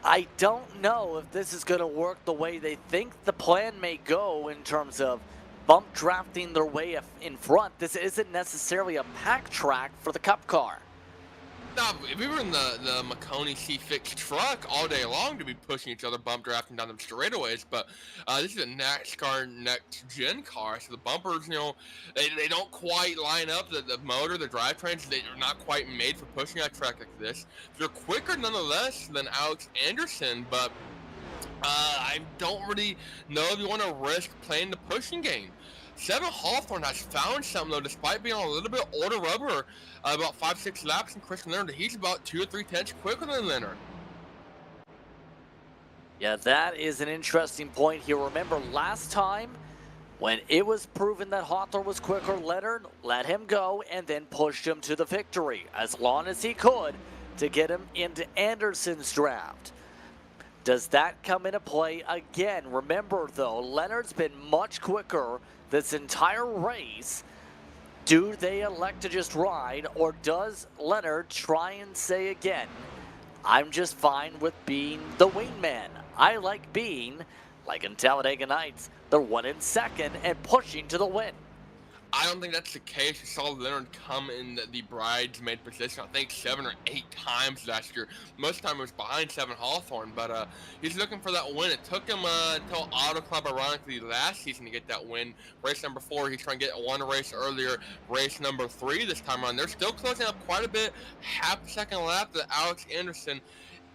I don't know if this is going to work the way they think the plan may go in terms of bump drafting their way in front. This isn't necessarily a pack track for the Cup car. Now, if we were in the Maconi C6 truck all day long to be pushing each other, bump drafting down them straightaways, but this is a NASCAR next-gen car, so the bumpers, they don't quite line up. The motor, the drivetrains, they are not quite made for pushing a track like this. They're quicker nonetheless than Alex Anderson, but I don't really know if you want to risk playing the pushing game. Seven Hawthorne has found something, though, despite being on a little bit older rubber, about 5-6 laps in Christian Leonard. He's about 2 or 3 tenths quicker than Leonard. Yeah, that is an interesting point here. Remember last time when it was proven that Hawthorne was quicker, Leonard let him go and then pushed him to the victory as long as he could to get him into Anderson's draft. Does that come into play again? Remember, though, Leonard's been much quicker this entire race. Do they elect to just ride, or does Leonard try and say again, I'm just fine with being the wingman. I like being, like in Talladega Nights, the one in second and pushing to the win. I don't think that's the case. We saw Leonard come in the bridesmaid position, I think 7 or 8 times last year. Most of the time it was behind Seven Hawthorne, but he's looking for that win. It took him until Auto Club, ironically, last season to get that win. Race number 4, he's trying to get one race earlier. Race number 3 this time around. They're still closing up quite a bit. Half a second lap to Alex Anderson.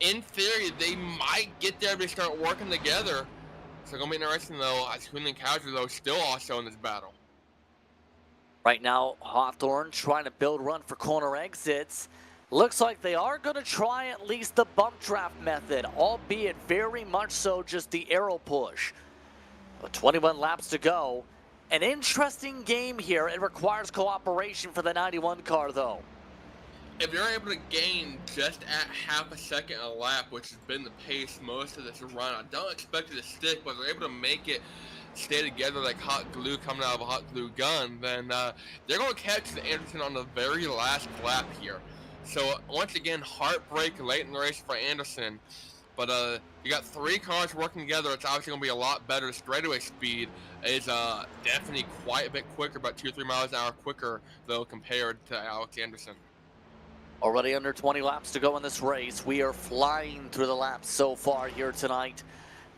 In theory, they might get there if they start working together. So going to be interesting, though, as Hewlin Cowser, though, still also in this battle. Right now, Hawthorne trying to build run for corner exits. Looks like they are going to try at least the bump draft method, albeit very much so just the arrow push. With 21 laps to go. An interesting game here. It requires cooperation for the 91 car, though. If you're able to gain just at half a second a lap, which has been the pace most of this run, I don't expect it to stick, but they're able to make it stay together like hot glue coming out of a hot glue gun, then they're going to catch the Anderson on the very last lap here. So once again, heartbreak late in the race for Anderson. But you got 3 cars working together. It's obviously going to be a lot better. The straightaway speed is definitely quite a bit quicker, about 2 or 3 miles an hour quicker, though, compared to Alex Anderson. Already under 20 laps to go in this race. We are flying through the laps so far here tonight.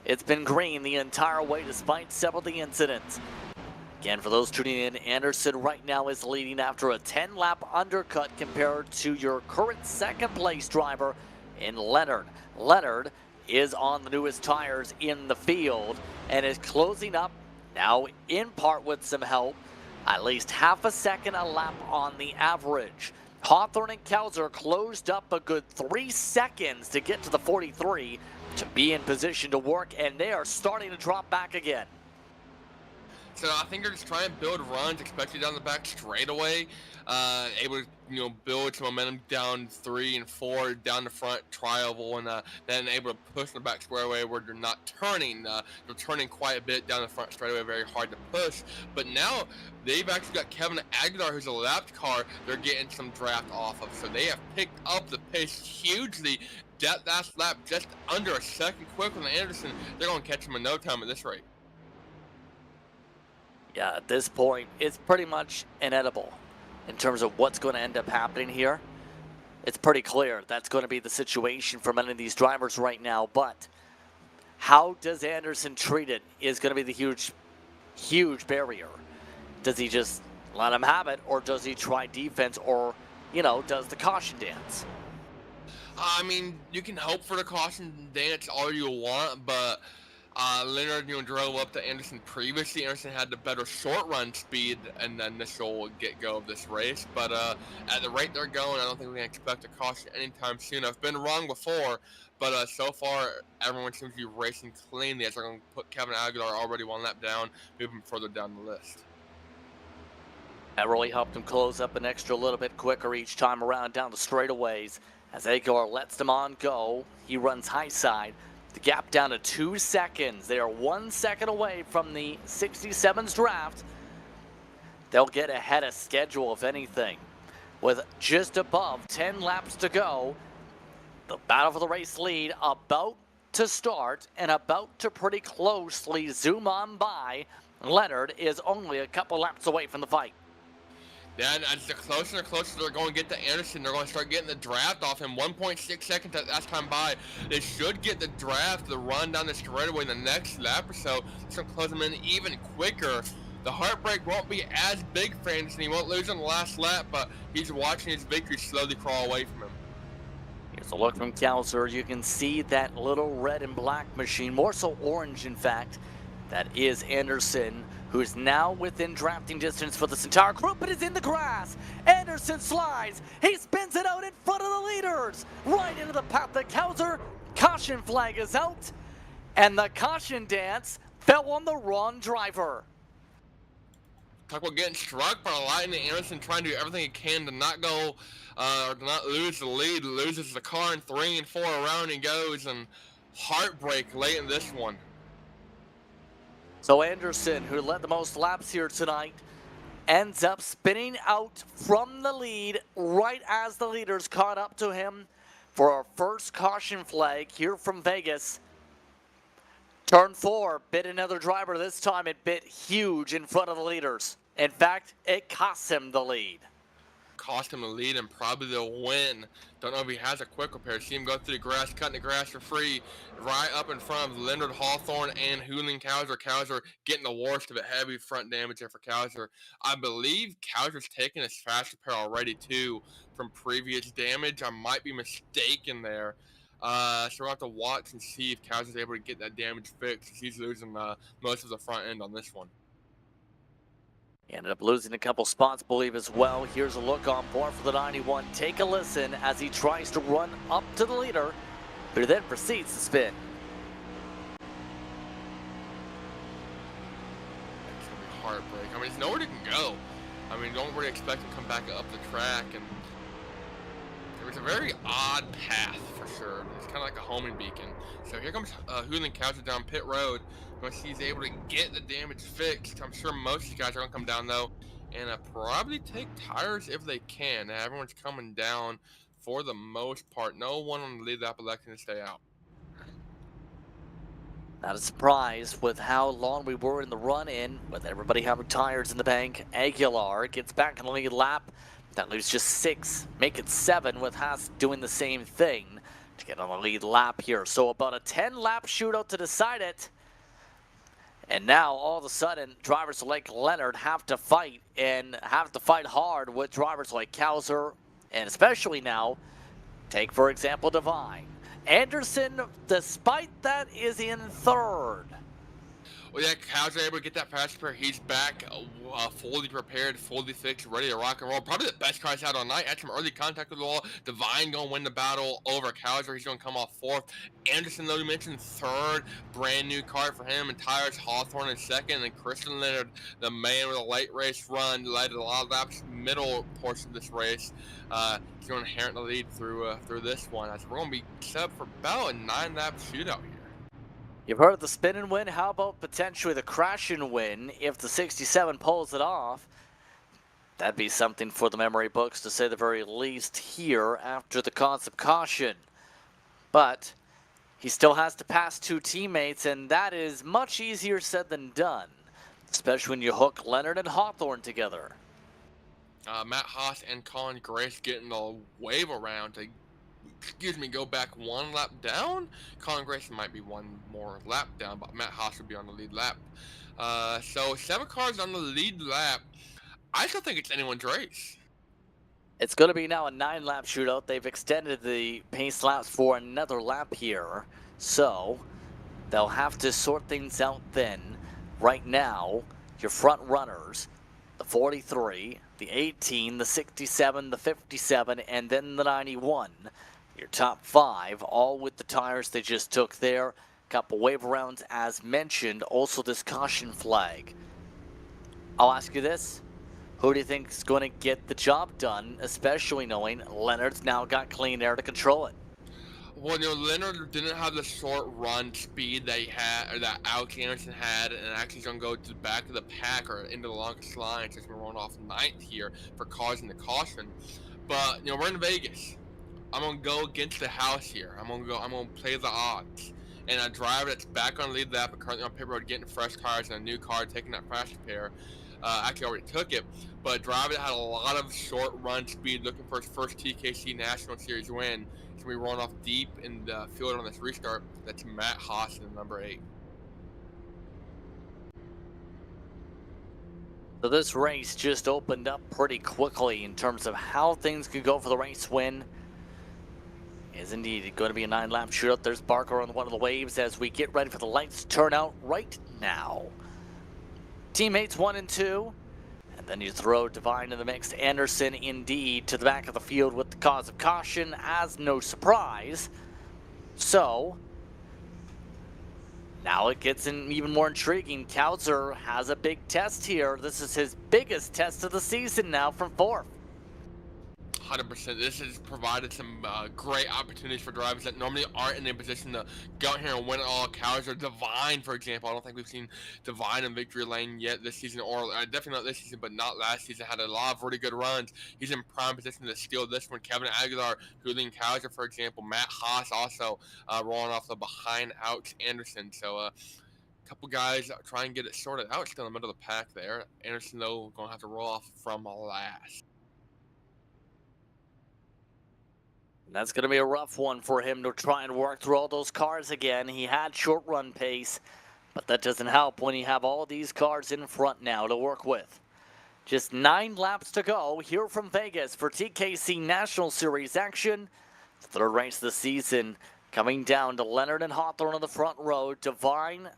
It's been green the entire way despite several of the incidents. Again, for those tuning in, Anderson right now is leading after a 10-lap undercut compared to your current second-place driver in Leonard. Leonard is on the newest tires in the field and is closing up now in part with some help, at least half a second a lap on the average. Hawthorne and Cowser closed up a good 3 seconds to get to the 43 to be in position to work, and they are starting to drop back again. So I think they're just trying to build runs, especially down the back straightaway. Able to build some momentum down 3 and 4, down the front tri-oval, and then able to push the back straightaway where they're not turning. They're turning quite a bit down the front straightaway, very hard to push. But now they've actually got Kevin Aguilar, who's a lapped car, they're getting some draft off of. So they have picked up the pace hugely. That last lap, just under a second quicker than Anderson. They're going to catch him in no time at this rate. Yeah, at this point, it's pretty much inedible in terms of what's going to end up happening here. It's pretty clear that's going to be the situation for many of these drivers right now, but how does Anderson treat it is going to be the huge barrier. Does he just let him have it, or does he try defense, or, does the caution dance? I mean, you can hope for the caution dance all you want, but Leonard drove up to Anderson previously. Anderson had the better short run speed in the initial get-go of this race, but at the rate they're going, I don't think we can expect a caution anytime soon. I've been wrong before, but so far everyone seems to be racing cleanly as they're going to put Kevin Aguilar already 1 lap down, moving further down the list. That really helped him close up an extra little bit quicker each time around down the straightaways. As Aguilar lets them on go, he runs high side. The gap down to 2 seconds. They are 1 second away from the 67's draft. They'll get ahead of schedule, if anything. With just above 10 laps to go, the battle for the race lead about to start and about to pretty closely zoom on by. Leonard is only a couple laps away from the fight. Then as the closer and closer they're going to get to Anderson, they're going to start getting the draft off him. 1.6 seconds at that time by. They should get the draft, the run down the straightaway in the next lap or so. It's going to close him in even quicker. The heartbreak won't be as big for Anderson. He won't lose on the last lap, but he's watching his victory slowly crawl away from him. Here's a look from Kowser. You can see that little red and black machine, more so orange in fact. That is Anderson, who is now within drafting distance for this entire group, but is in the grass. Anderson slides. He spins it out in front of the leaders. Right into the path of Kowser. Caution flag is out. And the caution dance fell on the wrong driver. Talk about getting struck by lightning. Anderson trying to do everything he can to not go, or to not lose the lead. Loses the car in 3 and 4 around he goes, and heartbreak late in this one. So Anderson, who led the most laps here tonight, ends up spinning out from the lead right as the leaders caught up to him for our first caution flag here from Vegas. Turn 4, bit another driver. This time it bit huge in front of the leaders. In fact, it cost him the lead. Cost him the lead and probably the win. Don't know if he has a quick repair. See him go through the grass, cutting the grass for free, right up in front of Leonard Hawthorne and Julian Kowser. Kowser getting the worst of it, heavy front damage there for Kowser. I believe Kowser's taken his fast repair already too from previous damage. I might be mistaken there. So we'll have to watch and see if Kowser's able to get that damage fixed. He's losing most of the front end on this one. He ended up losing a couple spots, believe, as well. Here's a look on board for the 91. Take a listen as he tries to run up to the leader, but then proceeds to spin. It's going to be heartbreak. I mean, there's nowhere to go. I mean, don't really expect him to come back up the track. And it was a very odd path for sure. It's kind of like a homing beacon. So here comes Julian Kowser down pit road. Once he's able to get the damage fixed, I'm sure most of these guys are going to come down though and probably take tires if they can. Everyone's coming down for the most part. No one on the lead lap electing to stay out. Not a surprise with how long we were in the run-in, with everybody having tires in the bank. Aguilar gets back in the lead lap. That leaves just 6, make it 7 with Haas doing the same thing to get on the lead lap here. So about a 10-lap shootout to decide it. And now, all of a sudden, drivers like Leonard have to fight, and have to fight hard with drivers like Kowser, and especially now, take, for example, Devine. Anderson, despite that, is in 3rd. Well, yeah, Kowser able to get that fast repair. He's back, fully prepared, fully fixed, ready to rock and roll. Probably the best car he's had all night. Had some early contact with the wall. Devine going to win the battle over Kowser. He's going to come off 4th. Anderson, though, you mentioned 3rd. Brand new car for him and tires. Hawthorne in 2nd. And Christian Leonard, the man with a late race run, led a lot of laps middle portion of this race. He's going to inherit the lead through this one. We're going to be set up for about a 9-lap shootout here. You've heard of the spin and win. How about potentially the crash and win if the 67 pulls it off? That'd be something for the memory books, to say the very least, here after the concept caution. But he still has to pass 2 teammates, and that is much easier said than done, especially when you hook Leonard and Hawthorne together. Matt Haas and Colin Grace getting the wave around to go back 1 lap down. Colin Grace might be 1 more lap down, but Matt Haas would be on the lead lap. So 7 cars on the lead lap. I still think it's anyone's race. It's going to be now a 9-lap shootout. They've extended the pace laps for another lap here, so they'll have to sort things out then. Right now, your front runners, the 43, the 18, the 67, the 57, and then the 91. Your top 5, all with the tires they just took there. Couple wave arounds as mentioned. Also this caution flag. I'll ask you this. Who do you think is going to get the job done, especially knowing Leonard's now got clean air to control it? Well, Leonard didn't have the short run speed that he had, or that Alex Anderson had, and actually he's going to go to the back of the pack or into the longest line since we're rolling off 9th here for causing the caution. But, we're in Vegas. I'm going to go against the house here. I'm going to play the odds. And a driver that's back on the lead lap, but currently on pit road, getting fresh tires and a new car, taking that crash repair. Actually already took it, but a driver that had a lot of short run speed, looking for his first TKC National Series win. He's going to be rolling off deep in the field on this restart. That's Matt Haas in number 8. So this race just opened up pretty quickly in terms of how things could go for the race win. Is indeed going to be a 9-lap shootout. There's Barker on one of the waves as we get ready for the lights to turn out right now. Teammates 1 and 2. And then you throw Divine in the mix. Anderson indeed to the back of the field with the cause of caution as no surprise. So now it gets even more intriguing. Kauser has a big test here. This is his biggest test of the season now from 4th. 100%. This has provided some great opportunities for drivers that normally aren't in a position to go out here and win it all. Kauser, Divine, for example. I don't think we've seen Divine in victory lane yet this season, or definitely not this season, but not last season. Had a lot of really good runs. He's in prime position to steal this one. Kevin Aguilar, Julian Kauser, for example. Matt Haas also rolling off the behind Alex Anderson. So a couple guys try and get it sorted out still in the middle of the pack there. Anderson, though, going to have to roll off from last. That's going to be a rough one for him to try and work through all those cars again. He had short run pace, but that doesn't help when you have all these cars in front now to work with. Just 9 laps to go here from Vegas for TKC National Series action. The 3rd race of the season coming down to Leonard and Hawthorne on the front row. Divine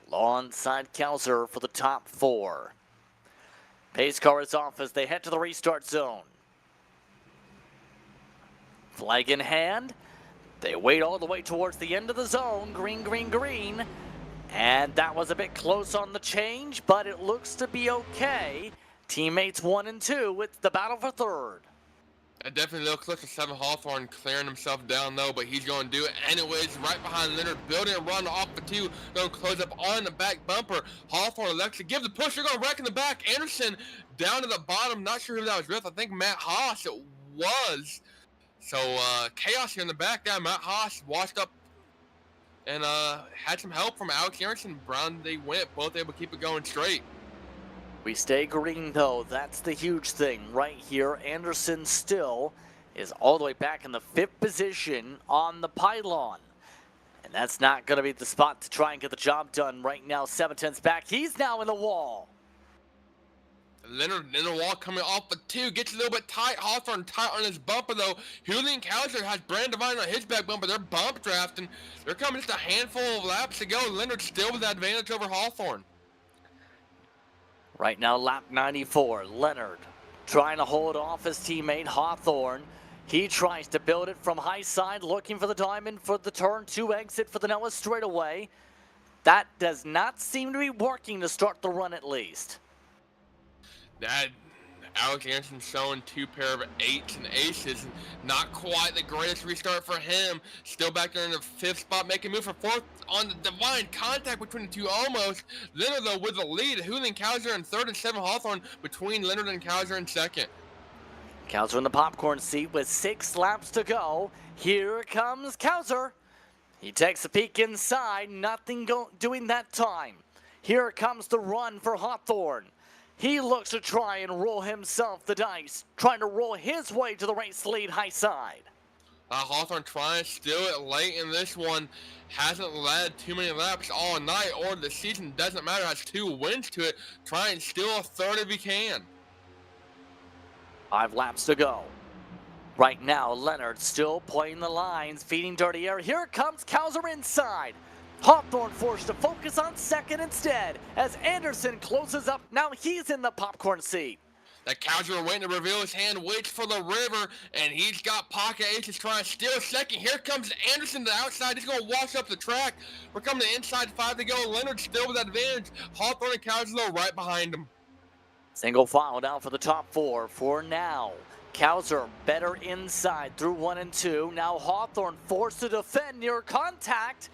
alongside Kauser for the top 4. Pace car is off as they head to the restart zone. Flag in hand. They wait all the way towards the end of the zone. Green, green, green. And that was a bit close on the change, but it looks to be okay. Teammates 1 and 2 with the battle for 3rd. It definitely looks like a 7 Hawthorne clearing himself down though, but he's going to do it anyways. Right behind Leonard, building a run off the 2. Going to close up on the back bumper. Hawthorne elects to give the push. They're going to wreck in the back. Anderson down to the bottom. Not sure who that was with. I think Matt Haas it was. So chaos here in the back. Yeah, Matt Haas washed up and had some help from Alex Anderson. Brown, they went. Both able to keep it going straight. We stay green though. That's the huge thing right here. Anderson still is all the way back in the 5th position on the pylon. And that's not going to be the spot to try and get the job done right now. 7-10's back. He's now in the wall. Leonard in the wall coming off the 2, gets a little bit tight. Hawthorne tight on his bumper though. Julian Kauser has Brand Divine on his back bumper. They're bump drafting. They're coming just a handful of laps to go. Leonard still with the advantage over Hawthorne. Right now, lap 94. Leonard trying to hold off his teammate Hawthorne. He tries to build it from high side, looking for the diamond for the turn 2 exit for the Noah straightaway. That does not seem to be working to start the run at least. That Alex Anderson showing 2 pair of 8s and aces. Not quite the greatest restart for him. Still back there in the 5th spot, making a move for 4th on the Divine. Contact between the 2 almost. Leonard though with the lead. Julian Kauser in 3rd and 7 Hawthorne between Leonard and Kauser in 2nd. Kauser in the popcorn seat with 6 laps to go. Here comes Kauser. He takes a peek inside. Nothing doing that time. Here comes the run for Hawthorne. He looks to try and roll himself the dice, trying to roll his way to the race lead high side. Hawthorne trying to steal it late in this one. Hasn't led too many laps all night or the season. Doesn't matter. Has 2 wins to it. Try and steal a 3rd if he can. 5 laps to go. Right now, Leonard still playing the lines, feeding dirty air. Here comes Kauser inside. Hawthorne forced to focus on 2nd instead as Anderson closes up. Now he's in the popcorn seat. That Kauser waiting to reveal his hand, waits for the river, and he's got pocket aces trying to steal 2nd. Here comes Anderson to the outside. He's going to wash up the track. We're coming to inside 5 to go. Leonard still with that advantage. Hawthorne and Kauser though right behind him. Single file now for the top four. For now, Kowser better inside through 1 and 2. Now Hawthorne forced to defend near contact.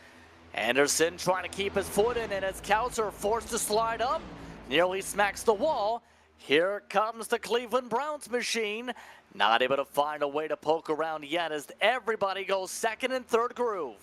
Anderson trying to keep his foot in, and as Kowser forced to slide up, nearly smacks the wall. Here comes the Cleveland Browns machine. Not able to find a way to poke around yet as everybody goes second and third groove.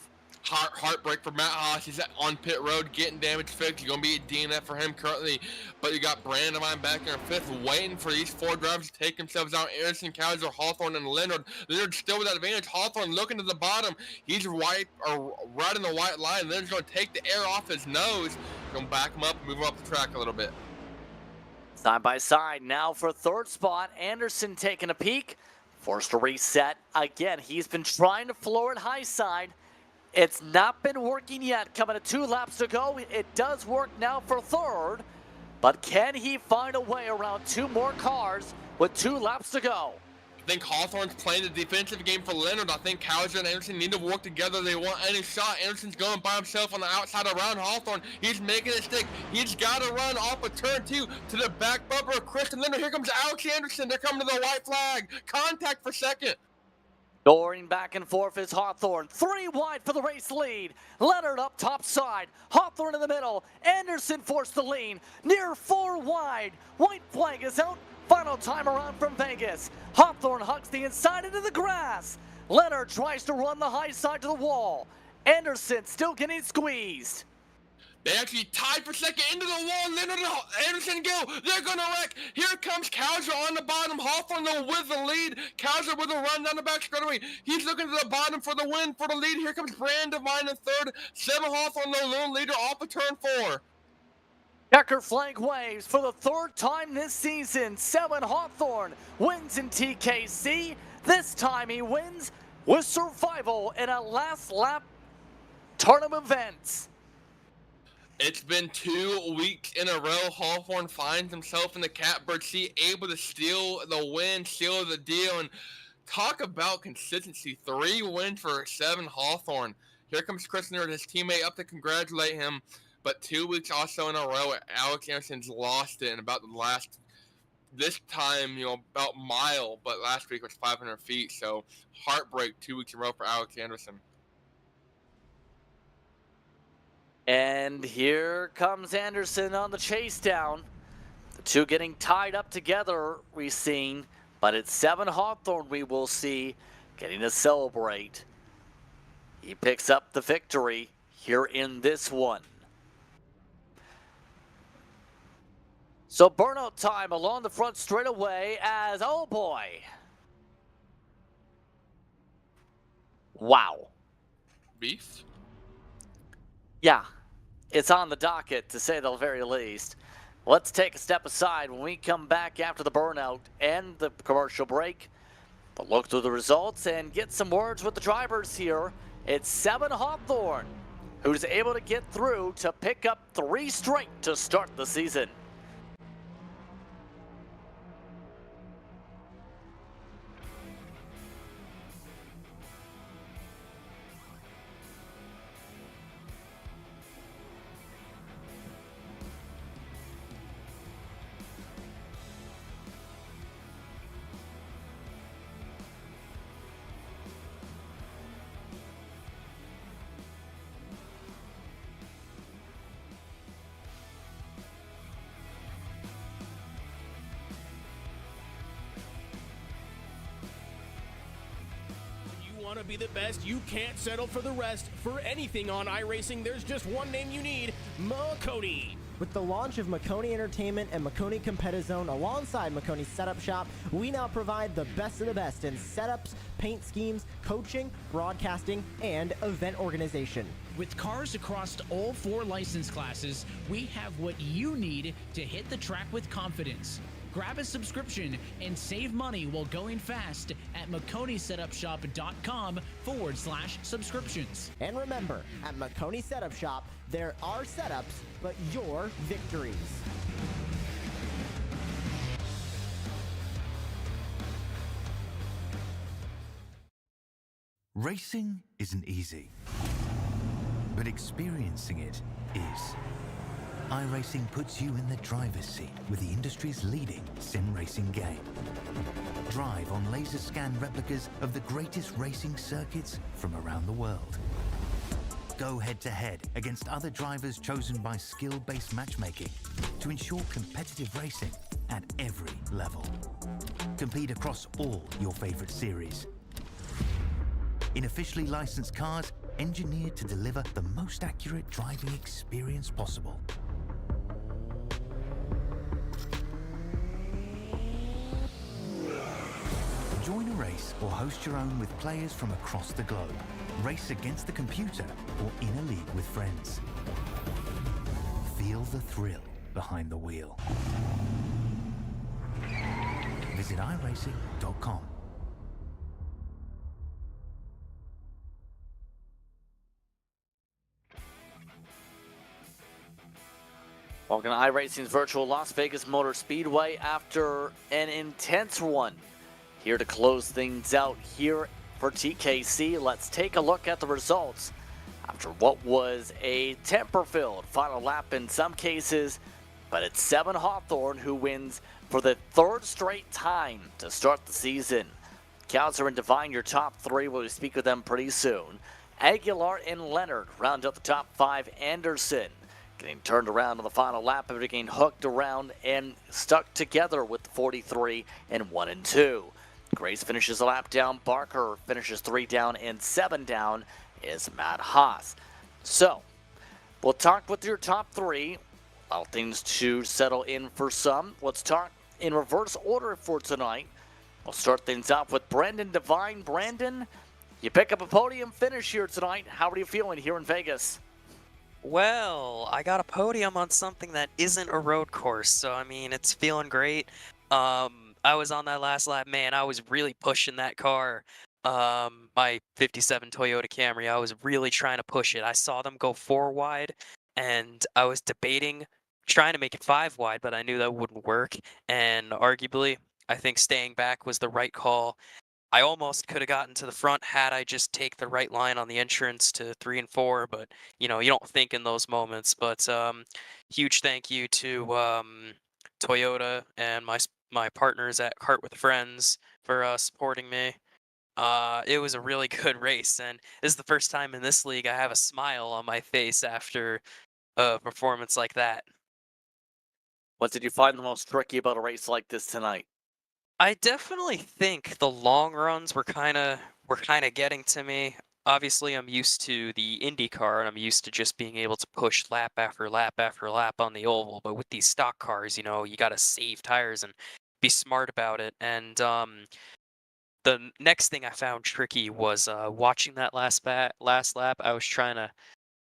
Heartbreak for Matt Haas. He's on pit road getting damage fixed. You're going to be a DNF for him currently. But you got Brandon back there in fifth, waiting for these four drivers to take themselves out. Anderson, Kowser, Hawthorne, and Leonard. Leonard still with that advantage. Hawthorne looking to the bottom. He's right in the white line. Leonard's going to take the air off his nose. Going to back him up, move him up the track a little bit. Side by side now for third spot. Anderson taking a peek. Forced to reset. Again, he's been trying to floor it high side. It's not been working yet. Coming to 2 laps to go. It does work now for third. But can he find a way around 2 more cars with 2 laps to go? I think Hawthorne's playing the defensive game for Leonard. I think Kowser and Anderson need to work together. They want any shot. Anderson's going by himself on the outside around Hawthorne. He's making it stick. He's got to run off of turn 2 to the back bumper of Christian Leonard. Here comes Alex Anderson. They're coming to the white flag. Contact for second. Soaring back and forth is Hawthorne. 3 wide for the race lead. Leonard up top side. Hawthorne in the middle. Anderson forced the lean. Near 4 wide. White flag is out. Final time around from Vegas. Hawthorne hugs the inside into the grass. Leonard tries to run the high side to the wall. Anderson still getting squeezed. They actually tied for second into the wall. Leonard and Anderson go. They're going to wreck. Here comes Kowser on the bottom. Hawthorne though with the lead. Kowser with a run down the back straightaway. He's looking to the bottom for the win, for the lead. Here comes Brandon Devine in third. 7 Hawthorne, the lone leader off of turn 4. Checker flag waves for the 3rd time this season. 7 Hawthorne wins in TKC. This time he wins with survival in a last lap tournament event. It's been 2 weeks in a row. Hawthorne finds himself in the catbird seat, able to steal the win, seal the deal, and talk about consistency. 3 wins for 7 Hawthorne. Here comes Chris Leonard, his teammate, up to congratulate him. But 2 weeks also in a row, Alex Anderson's lost it in about the last, this time, about mile, but last week was 500 feet. So heartbreak 2 weeks in a row for Alex Anderson. And here comes Anderson on the chase down. The 2 getting tied up together, we've seen. But it's 7 Hawthorne we will see getting to celebrate. He picks up the victory here in this one. So burnout time along the front straightaway as, oh boy. Wow. Beef? Yeah, it's on the docket to say the very least. Let's take a step aside when we come back after the burnout and the commercial break. But look through the results and get some words with the drivers here. It's 7 Hawthorne who's able to get through to pick up 3 straight to start the season. Want to be the best, you can't settle for the rest. For anything on iRacing, there's just one name you need: Maconi. With the launch of Maconi Entertainment and Maconi Competizone alongside Maconi Setup Shop, we now provide the best of the best in setups, paint schemes, coaching, broadcasting, and event organization. With cars across all 4 license classes, we have what you need to hit the track with confidence. Grab a subscription and save money while going fast at MaconiSetupShop.com/subscriptions. And remember, at Maconi Setup Shop, there are setups, but your victories. Racing isn't easy, but experiencing it is. iRacing puts you in the driver's seat with the industry's leading sim racing game. Drive on laser scan replicas of the greatest racing circuits from around the world. Go head-to-head against other drivers chosen by skill-based matchmaking to ensure competitive racing at every level. Compete across all your favorite series. In officially licensed cars, engineered to deliver the most accurate driving experience possible. Join a race or host your own with players from across the globe. Race against the computer or in a league with friends. Feel the thrill behind the wheel. Visit iRacing.com. Welcome to iRacing's virtual Las Vegas Motor Speedway after an intense one. Here to close things out here for TKC, let's take a look at the results after what was a temper-filled final lap in some cases, but it's Seven Hawthorne who wins for the third straight time to start the season. Kowser and Devine, your top three. We'll speak with them pretty soon. Aguilar and Leonard round up the top five. Anderson getting turned around on the final lap after getting hooked around and stuck together with the 43 and 1 and 2. Grace finishes a lap down. Barker finishes 3 down, and 7 down is Matt Haas. So, we'll talk with your top three. Allow things to settle in for some. Let's talk in reverse order for tonight. We'll start things off with Brandon Devine. Brandon, you pick up a podium finish here tonight. How are you feeling here in Vegas? Well, I got a podium on something that isn't a road course, so I mean, it's feeling great. I was on that last lap, man, I was really pushing that car. My 57 Toyota Camry, I was really trying to push it. I saw them go 4 wide, and I was debating trying to make it 5 wide, but I knew that wouldn't work, and arguably, I think staying back was the right call. I almost could have gotten to the front had I just take the right line on the entrance to 3 and 4, but you know, you don't think in those moments. But huge thank you to Toyota and my partners at Kart with Friends for supporting me. It was a really good race, and this is the first time in this league I have a smile on my face after a performance like that. What did you find the most tricky about a race like this tonight? I definitely think the long runs were kinda getting to me. Obviously, I'm used to the IndyCar, and I'm used to just being able to push lap after lap after lap on the oval, but with these stock cars, you know, you gotta save tires and be smart about it, and, the next thing I found tricky was, watching that last lap. I was trying to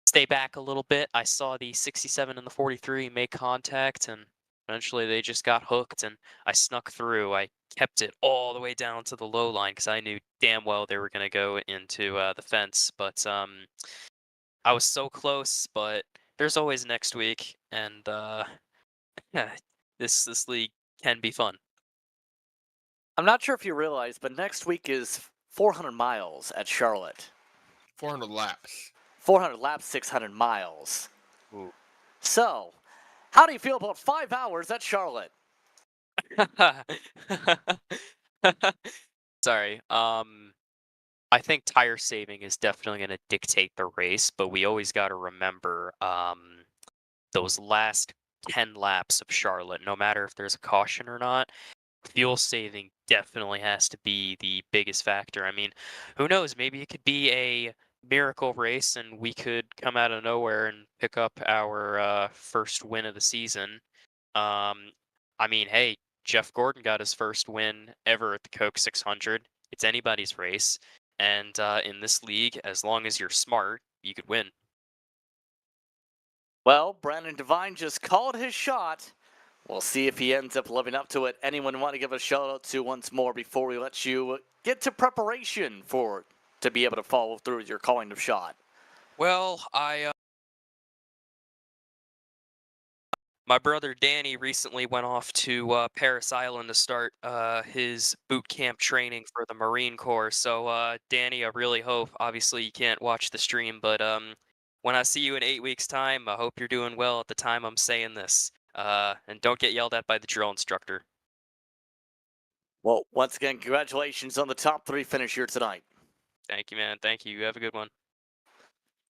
stay back a little bit. I saw the 67 and the 43 make contact, and eventually they just got hooked, and I snuck through. I kept it all the way down to the low line because I knew damn well they were going to go into the fence. But I was so close, but there's always next week, and yeah, this league can be fun. I'm not sure if you realize, but next week is 400 miles at Charlotte. 400 laps. 400 laps, 600 miles. Ooh. So, how do you feel about 5 hours at Charlotte? Sorry. I think tire saving is definitely going to dictate the race, but we always got to remember those last 10 laps of Charlotte, no matter if there's a caution or not, fuel saving definitely has to be the biggest factor. I mean, who knows? Maybe it could be a miracle race and we could come out of nowhere and pick up our first win of the season. I mean, hey, Jeff Gordon got his first win ever at the Coke 600. It's anybody's race. And in this league, as long as you're smart, you could win. Well, Brandon Devine just called his shot. We'll see if he ends up living up to it. Anyone want to give a shout out to once more before we let you get to preparation to be able to follow through with your calling of shot? Well, my brother Danny recently went off to Paris Island to start his boot camp training for the Marine Corps. So, Danny, I really hope, obviously you can't watch the stream, but when I see you in 8 weeks' time, I hope you're doing well at the time I'm saying this. And don't get yelled at by the drill instructor. Well, once again, congratulations on the top 3 finish here tonight. Thank you, man. Thank you. Have a good one.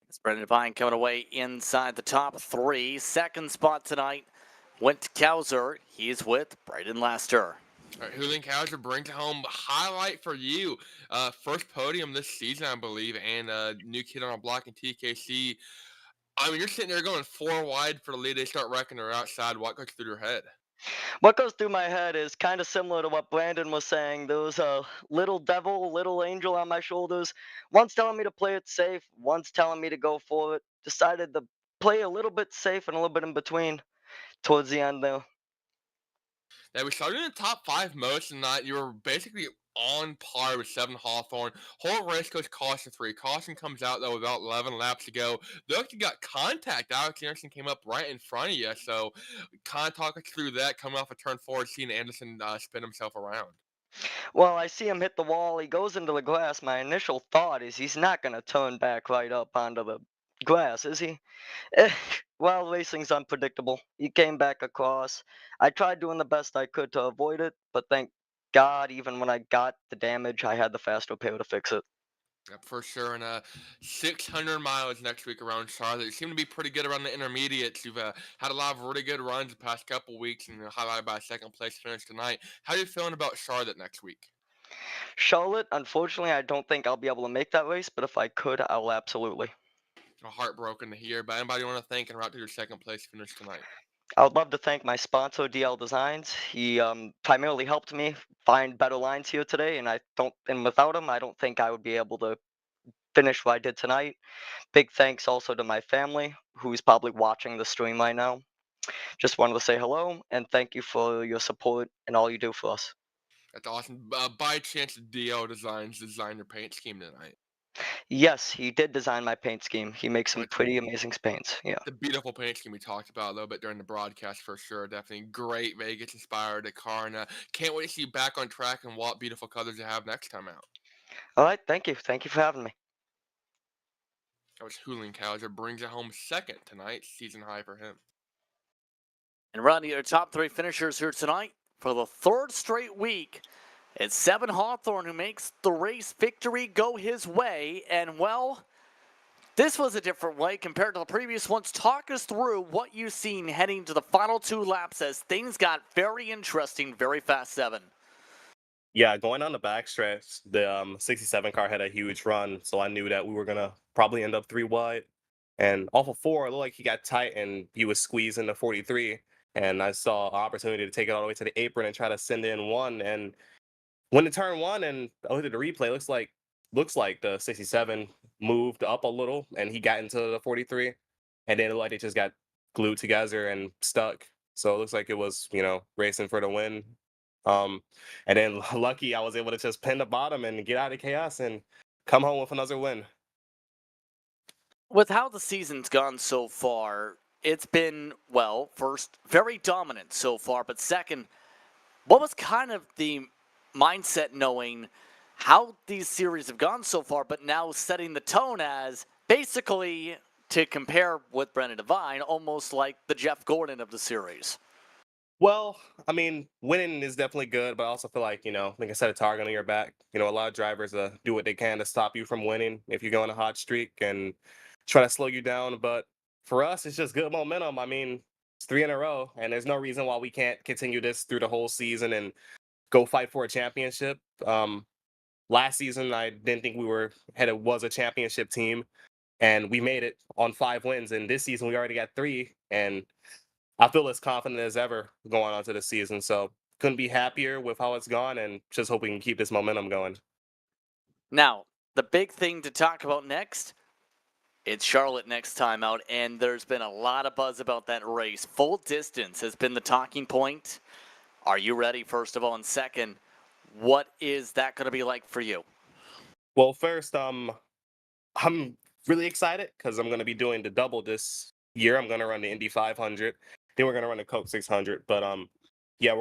It's Brendan Devine coming away inside the top 3. Second spot tonight went to Kowser. He's with Brayden Laster. All right, Julian Kowser brings home highlight for you. First podium this season, I believe, and new kid on a block in TKC. I mean, you're sitting there going 4 wide for the lead. They start wrecking her outside. What goes through your head? What goes through my head is kind of similar to what Brandon was saying. There was a little devil, little angel on my shoulders. Once telling me to play it safe, once telling me to go for it. Decided to play a little bit safe and a little bit in between towards the end there. Yeah, we started in the top 5 most of the night. You were basically on par with 7 Hawthorne. Whole race goes caution 3. Caution comes out, though, with about 11 laps to go. Look, you got contact. Alex Anderson came up right in front of you. So, kind of talk us through that. Coming off a turn 4, seeing Anderson spin himself around. Well, I see him hit the wall. He goes into the grass. My initial thought is he's not going to turn back right up onto the grass, is he? Well, racing's unpredictable. He came back across. I tried doing the best I could to avoid it, but thank God, even when I got the damage, I had the faster pair to fix it. Yep, for sure. And 600 miles next week around Charlotte. You seem to be pretty good around the intermediates. You've had a lot of really good runs the past couple weeks, and highlighted by a second place finish tonight. How are you feeling about Charlotte next week? Charlotte, unfortunately, I don't think I'll be able to make that race, but if I could, I'll absolutely. Heartbroken to hear, but anybody you want to thank and route to your second place finish tonight? I would love to thank my sponsor, DL Designs. He primarily helped me find better lines here today, and without him, I don't think I would be able to finish what I did tonight. Big thanks also to my family, who's probably watching the stream right now. Just wanted to say hello and thank you for your support and all you do for us. That's awesome. By chance, DO Designs designed your paint scheme tonight. Yes, he did design my paint scheme. He makes some Right. pretty amazing paints. Yeah. The beautiful paint scheme we talked about a little bit during the broadcast for sure. Definitely great Vegas inspired car, and can't wait to see you back on track and what beautiful colors you have next time out. All right. Thank you. Thank you for having me. That was Julian Kowser, brings it home second tonight, season high for him. And Rodney, our top 3 finishers here tonight for the 3rd straight week. It's 7 Hawthorne who makes the race victory go his way. And, well, this was a different way compared to the previous ones. Talk us through what you've seen heading to the final 2 laps as things got very interesting very fast, 7. Yeah, going on the backstretch, the 67 car had a huge run, so I knew that we were going to probably end up 3 wide. And off of 4, it looked like he got tight and he was squeezing the 43. And I saw an opportunity to take it all the way to the apron and try to send in 1. And when it turned 1 and I looked at the replay, looks like the 67 moved up a little and he got into the 43. And then it looked like it just got glued together and stuck. So it looks like it was, racing for the win. And then lucky I was able to just pin the bottom and get out of chaos and come home with another win. With how the season's gone so far, it's been, well, first, very dominant so far, but second, what was kind of the mindset knowing how these series have gone so far, but now setting the tone as basically, to compare with Brendan Devine, almost like the Jeff Gordon of the series? Well, I mean, winning is definitely good, but I also feel like, like I said, a target on your back. A lot of drivers do what they can to stop you from winning if you go on a hot streak and try to slow you down. But for us, it's just good momentum. I mean, it's 3 in a row, and there's no reason why we can't continue this through the whole season and go fight for a championship. Last season, I didn't think was a championship team, and we made it on 5 wins. And this season, we already got 3, and I feel as confident as ever going on to the season. So couldn't be happier with how it's gone, and just hope we can keep this momentum going. Now, the big thing to talk about next, it's Charlotte next time out, and there's been a lot of buzz about that race. Full distance has been the talking point. Are you ready, first of all? And second, what is that going to be like for you? Well, first, I'm really excited because I'm going to be doing the double this year. I'm going to run the Indy 500. Then we're going to run the Coke 600. But yeah,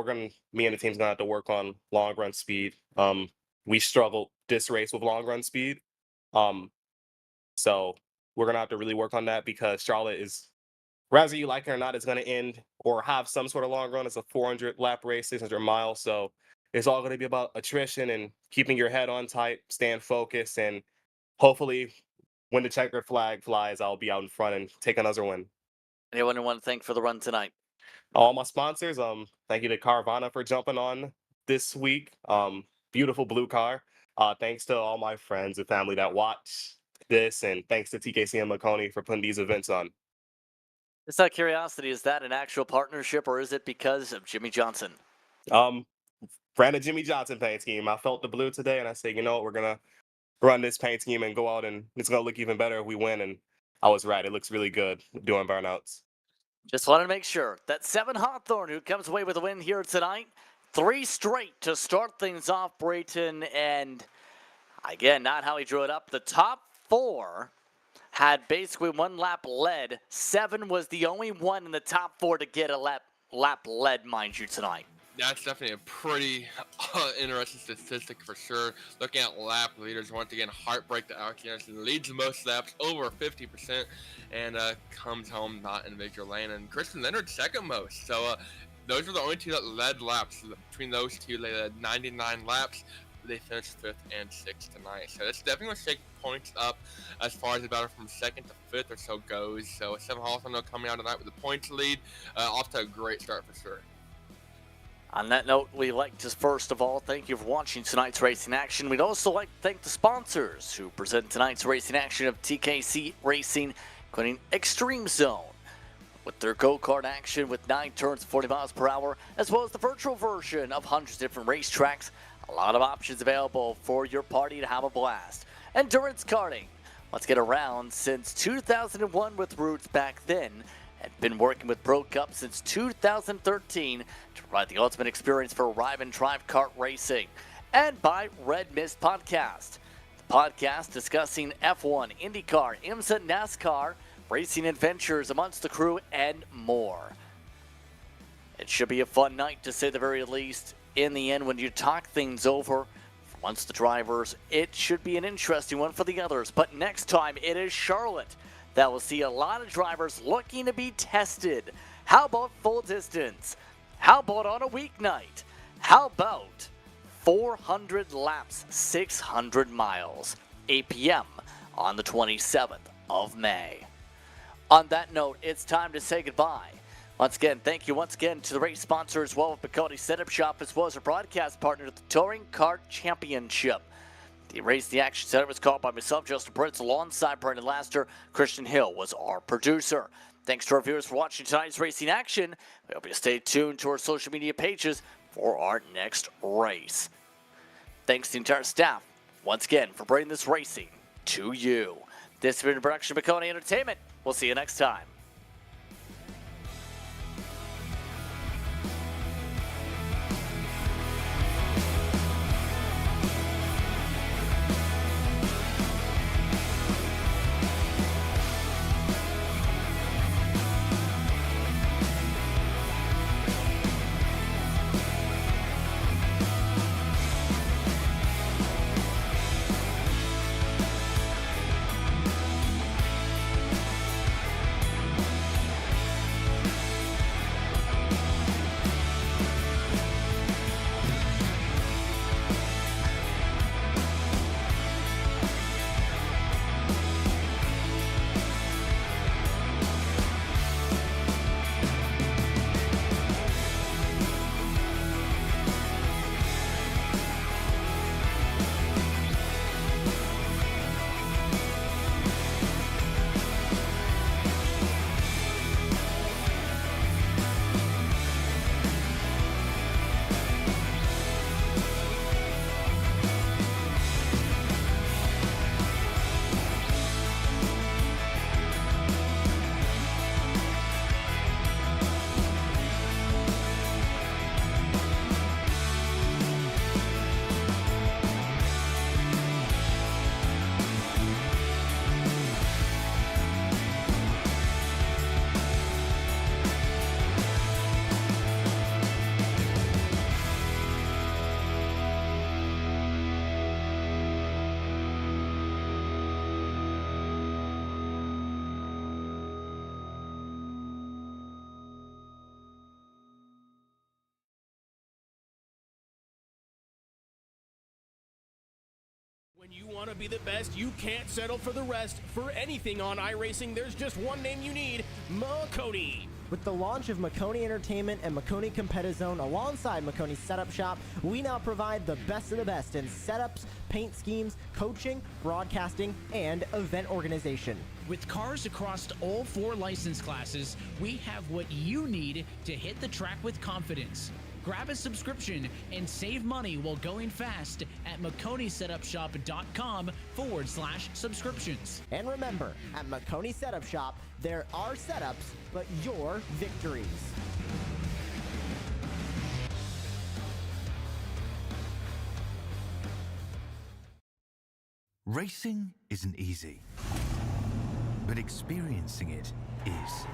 me and the team's going to have to work on long run speed. We struggled this race with long run speed. So we're gonna have to really work on that because Charlotte is, whether you like it or not, it's gonna end or have some sort of long run. It's a 400 lap race, 600 miles, so it's all gonna be about attrition and keeping your head on tight, staying focused, and hopefully, when the checkered flag flies, I'll be out in front and take another win. Anyone you want to thank for the run tonight? All my sponsors, thank you to Carvana for jumping on this week. Beautiful blue car. Thanks to all my friends and family that watch this, and thanks to TKC and Maconi for putting these events on. Just out of curiosity, is that an actual partnership or is it because of Jimmy Johnson? Ran a Jimmy Johnson paint scheme. I felt the blue today, and I said, you know what, we're gonna run this paint scheme and go out, and it's gonna look even better if we win. And I was right. It looks really good doing burnouts. Just wanted to make sure that 7 Hawthorne, who comes away with a win here tonight, 3 straight to start things off, Brayton. And again, not how he drew it up. The top 4 had basically 1 lap led. 7 was the only one in the top 4 to get a lap led, mind you, tonight. That's definitely a pretty interesting statistic for sure. Looking at lap leaders, once again, Heartbreak to Alex Anderson leads the most laps, over 50%, and comes home not in major lane. And Christian Leonard second most. So those were the only 2 that led laps. Between those 2, they led 99 laps. They finished 5th and 6th tonight. So that's definitely going to shake points up as far as the battle from 2nd to 5th or so goes. So 7 Hawthorne coming out tonight with a points lead. Off to a great start for sure. On that note, we'd like to first of all thank you for watching tonight's racing action. We'd also like to thank the sponsors who present tonight's racing action of TKC Racing, including Extreme Zone, with their go-kart action with 9 turns, 40 miles per hour, as well as the virtual version of hundreds of different racetracks. A lot of options available for your party to have a blast. Endurance Karting. Let's get around since 2001 with roots back then. Had been working with Pro Cup since 2013 to provide the ultimate experience for Arrive and Drive kart racing. And by Red Mist Podcast, the podcast discussing F1, IndyCar, IMSA, NASCAR, racing adventures amongst the crew, and more. It should be a fun night, to say the very least. In the end, when you talk things over, for once the drivers, it should be an interesting one for the others. But next time, it is Charlotte that will see a lot of drivers looking to be tested. How about full distance? How about on a weeknight? How about 400 laps, 600 miles, 8 p.m. on the 27th of May. On that note, it's time to say goodbye. Once again, thank you once again to the race sponsor as well as Maconi Setup Shop, as well as our broadcast partner, the Touring Kart Championship. The race, the action center was called by myself, Justin Prince, alongside Brandon Laster. Christian Hill was our producer. Thanks to our viewers for watching tonight's racing action. We hope you stay tuned to our social media pages for our next race. Thanks to the entire staff, once again, for bringing this racing to you. This has been a production of Maconi Entertainment. We'll see you next time. When you want to be the best, you can't settle for the rest. For anything on iRacing, there's just one name you need, Maconi. With the launch of Maconi Entertainment and Maconi Competizone alongside Maconi Setup Shop, we now provide the best of the best in setups, paint schemes, coaching, broadcasting, and event organization. With cars across all 4 license classes, we have what you need to hit the track with confidence. Grab a subscription and save money while going fast at MaconiSetupShop.com/subscriptions. And remember, at Maconi Setup Shop, there are setups, but your victories. Racing isn't easy, but experiencing it is.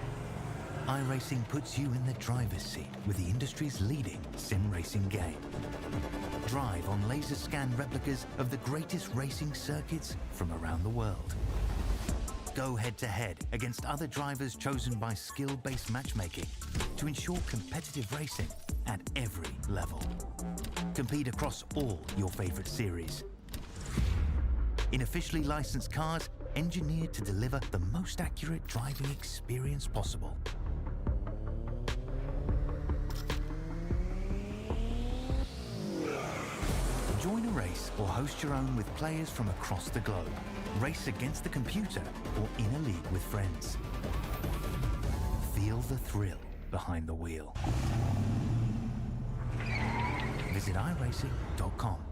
iRacing puts you in the driver's seat with the industry's leading sim racing game. Drive on laser scan replicas of the greatest racing circuits from around the world. Go head to head against other drivers chosen by skill-based matchmaking to ensure competitive racing at every level. Compete across all your favorite series. In officially licensed cars, engineered to deliver the most accurate driving experience possible. Join a race or host your own with players from across the globe. Race against the computer or in a league with friends. Feel the thrill behind the wheel. Visit iRacing.com.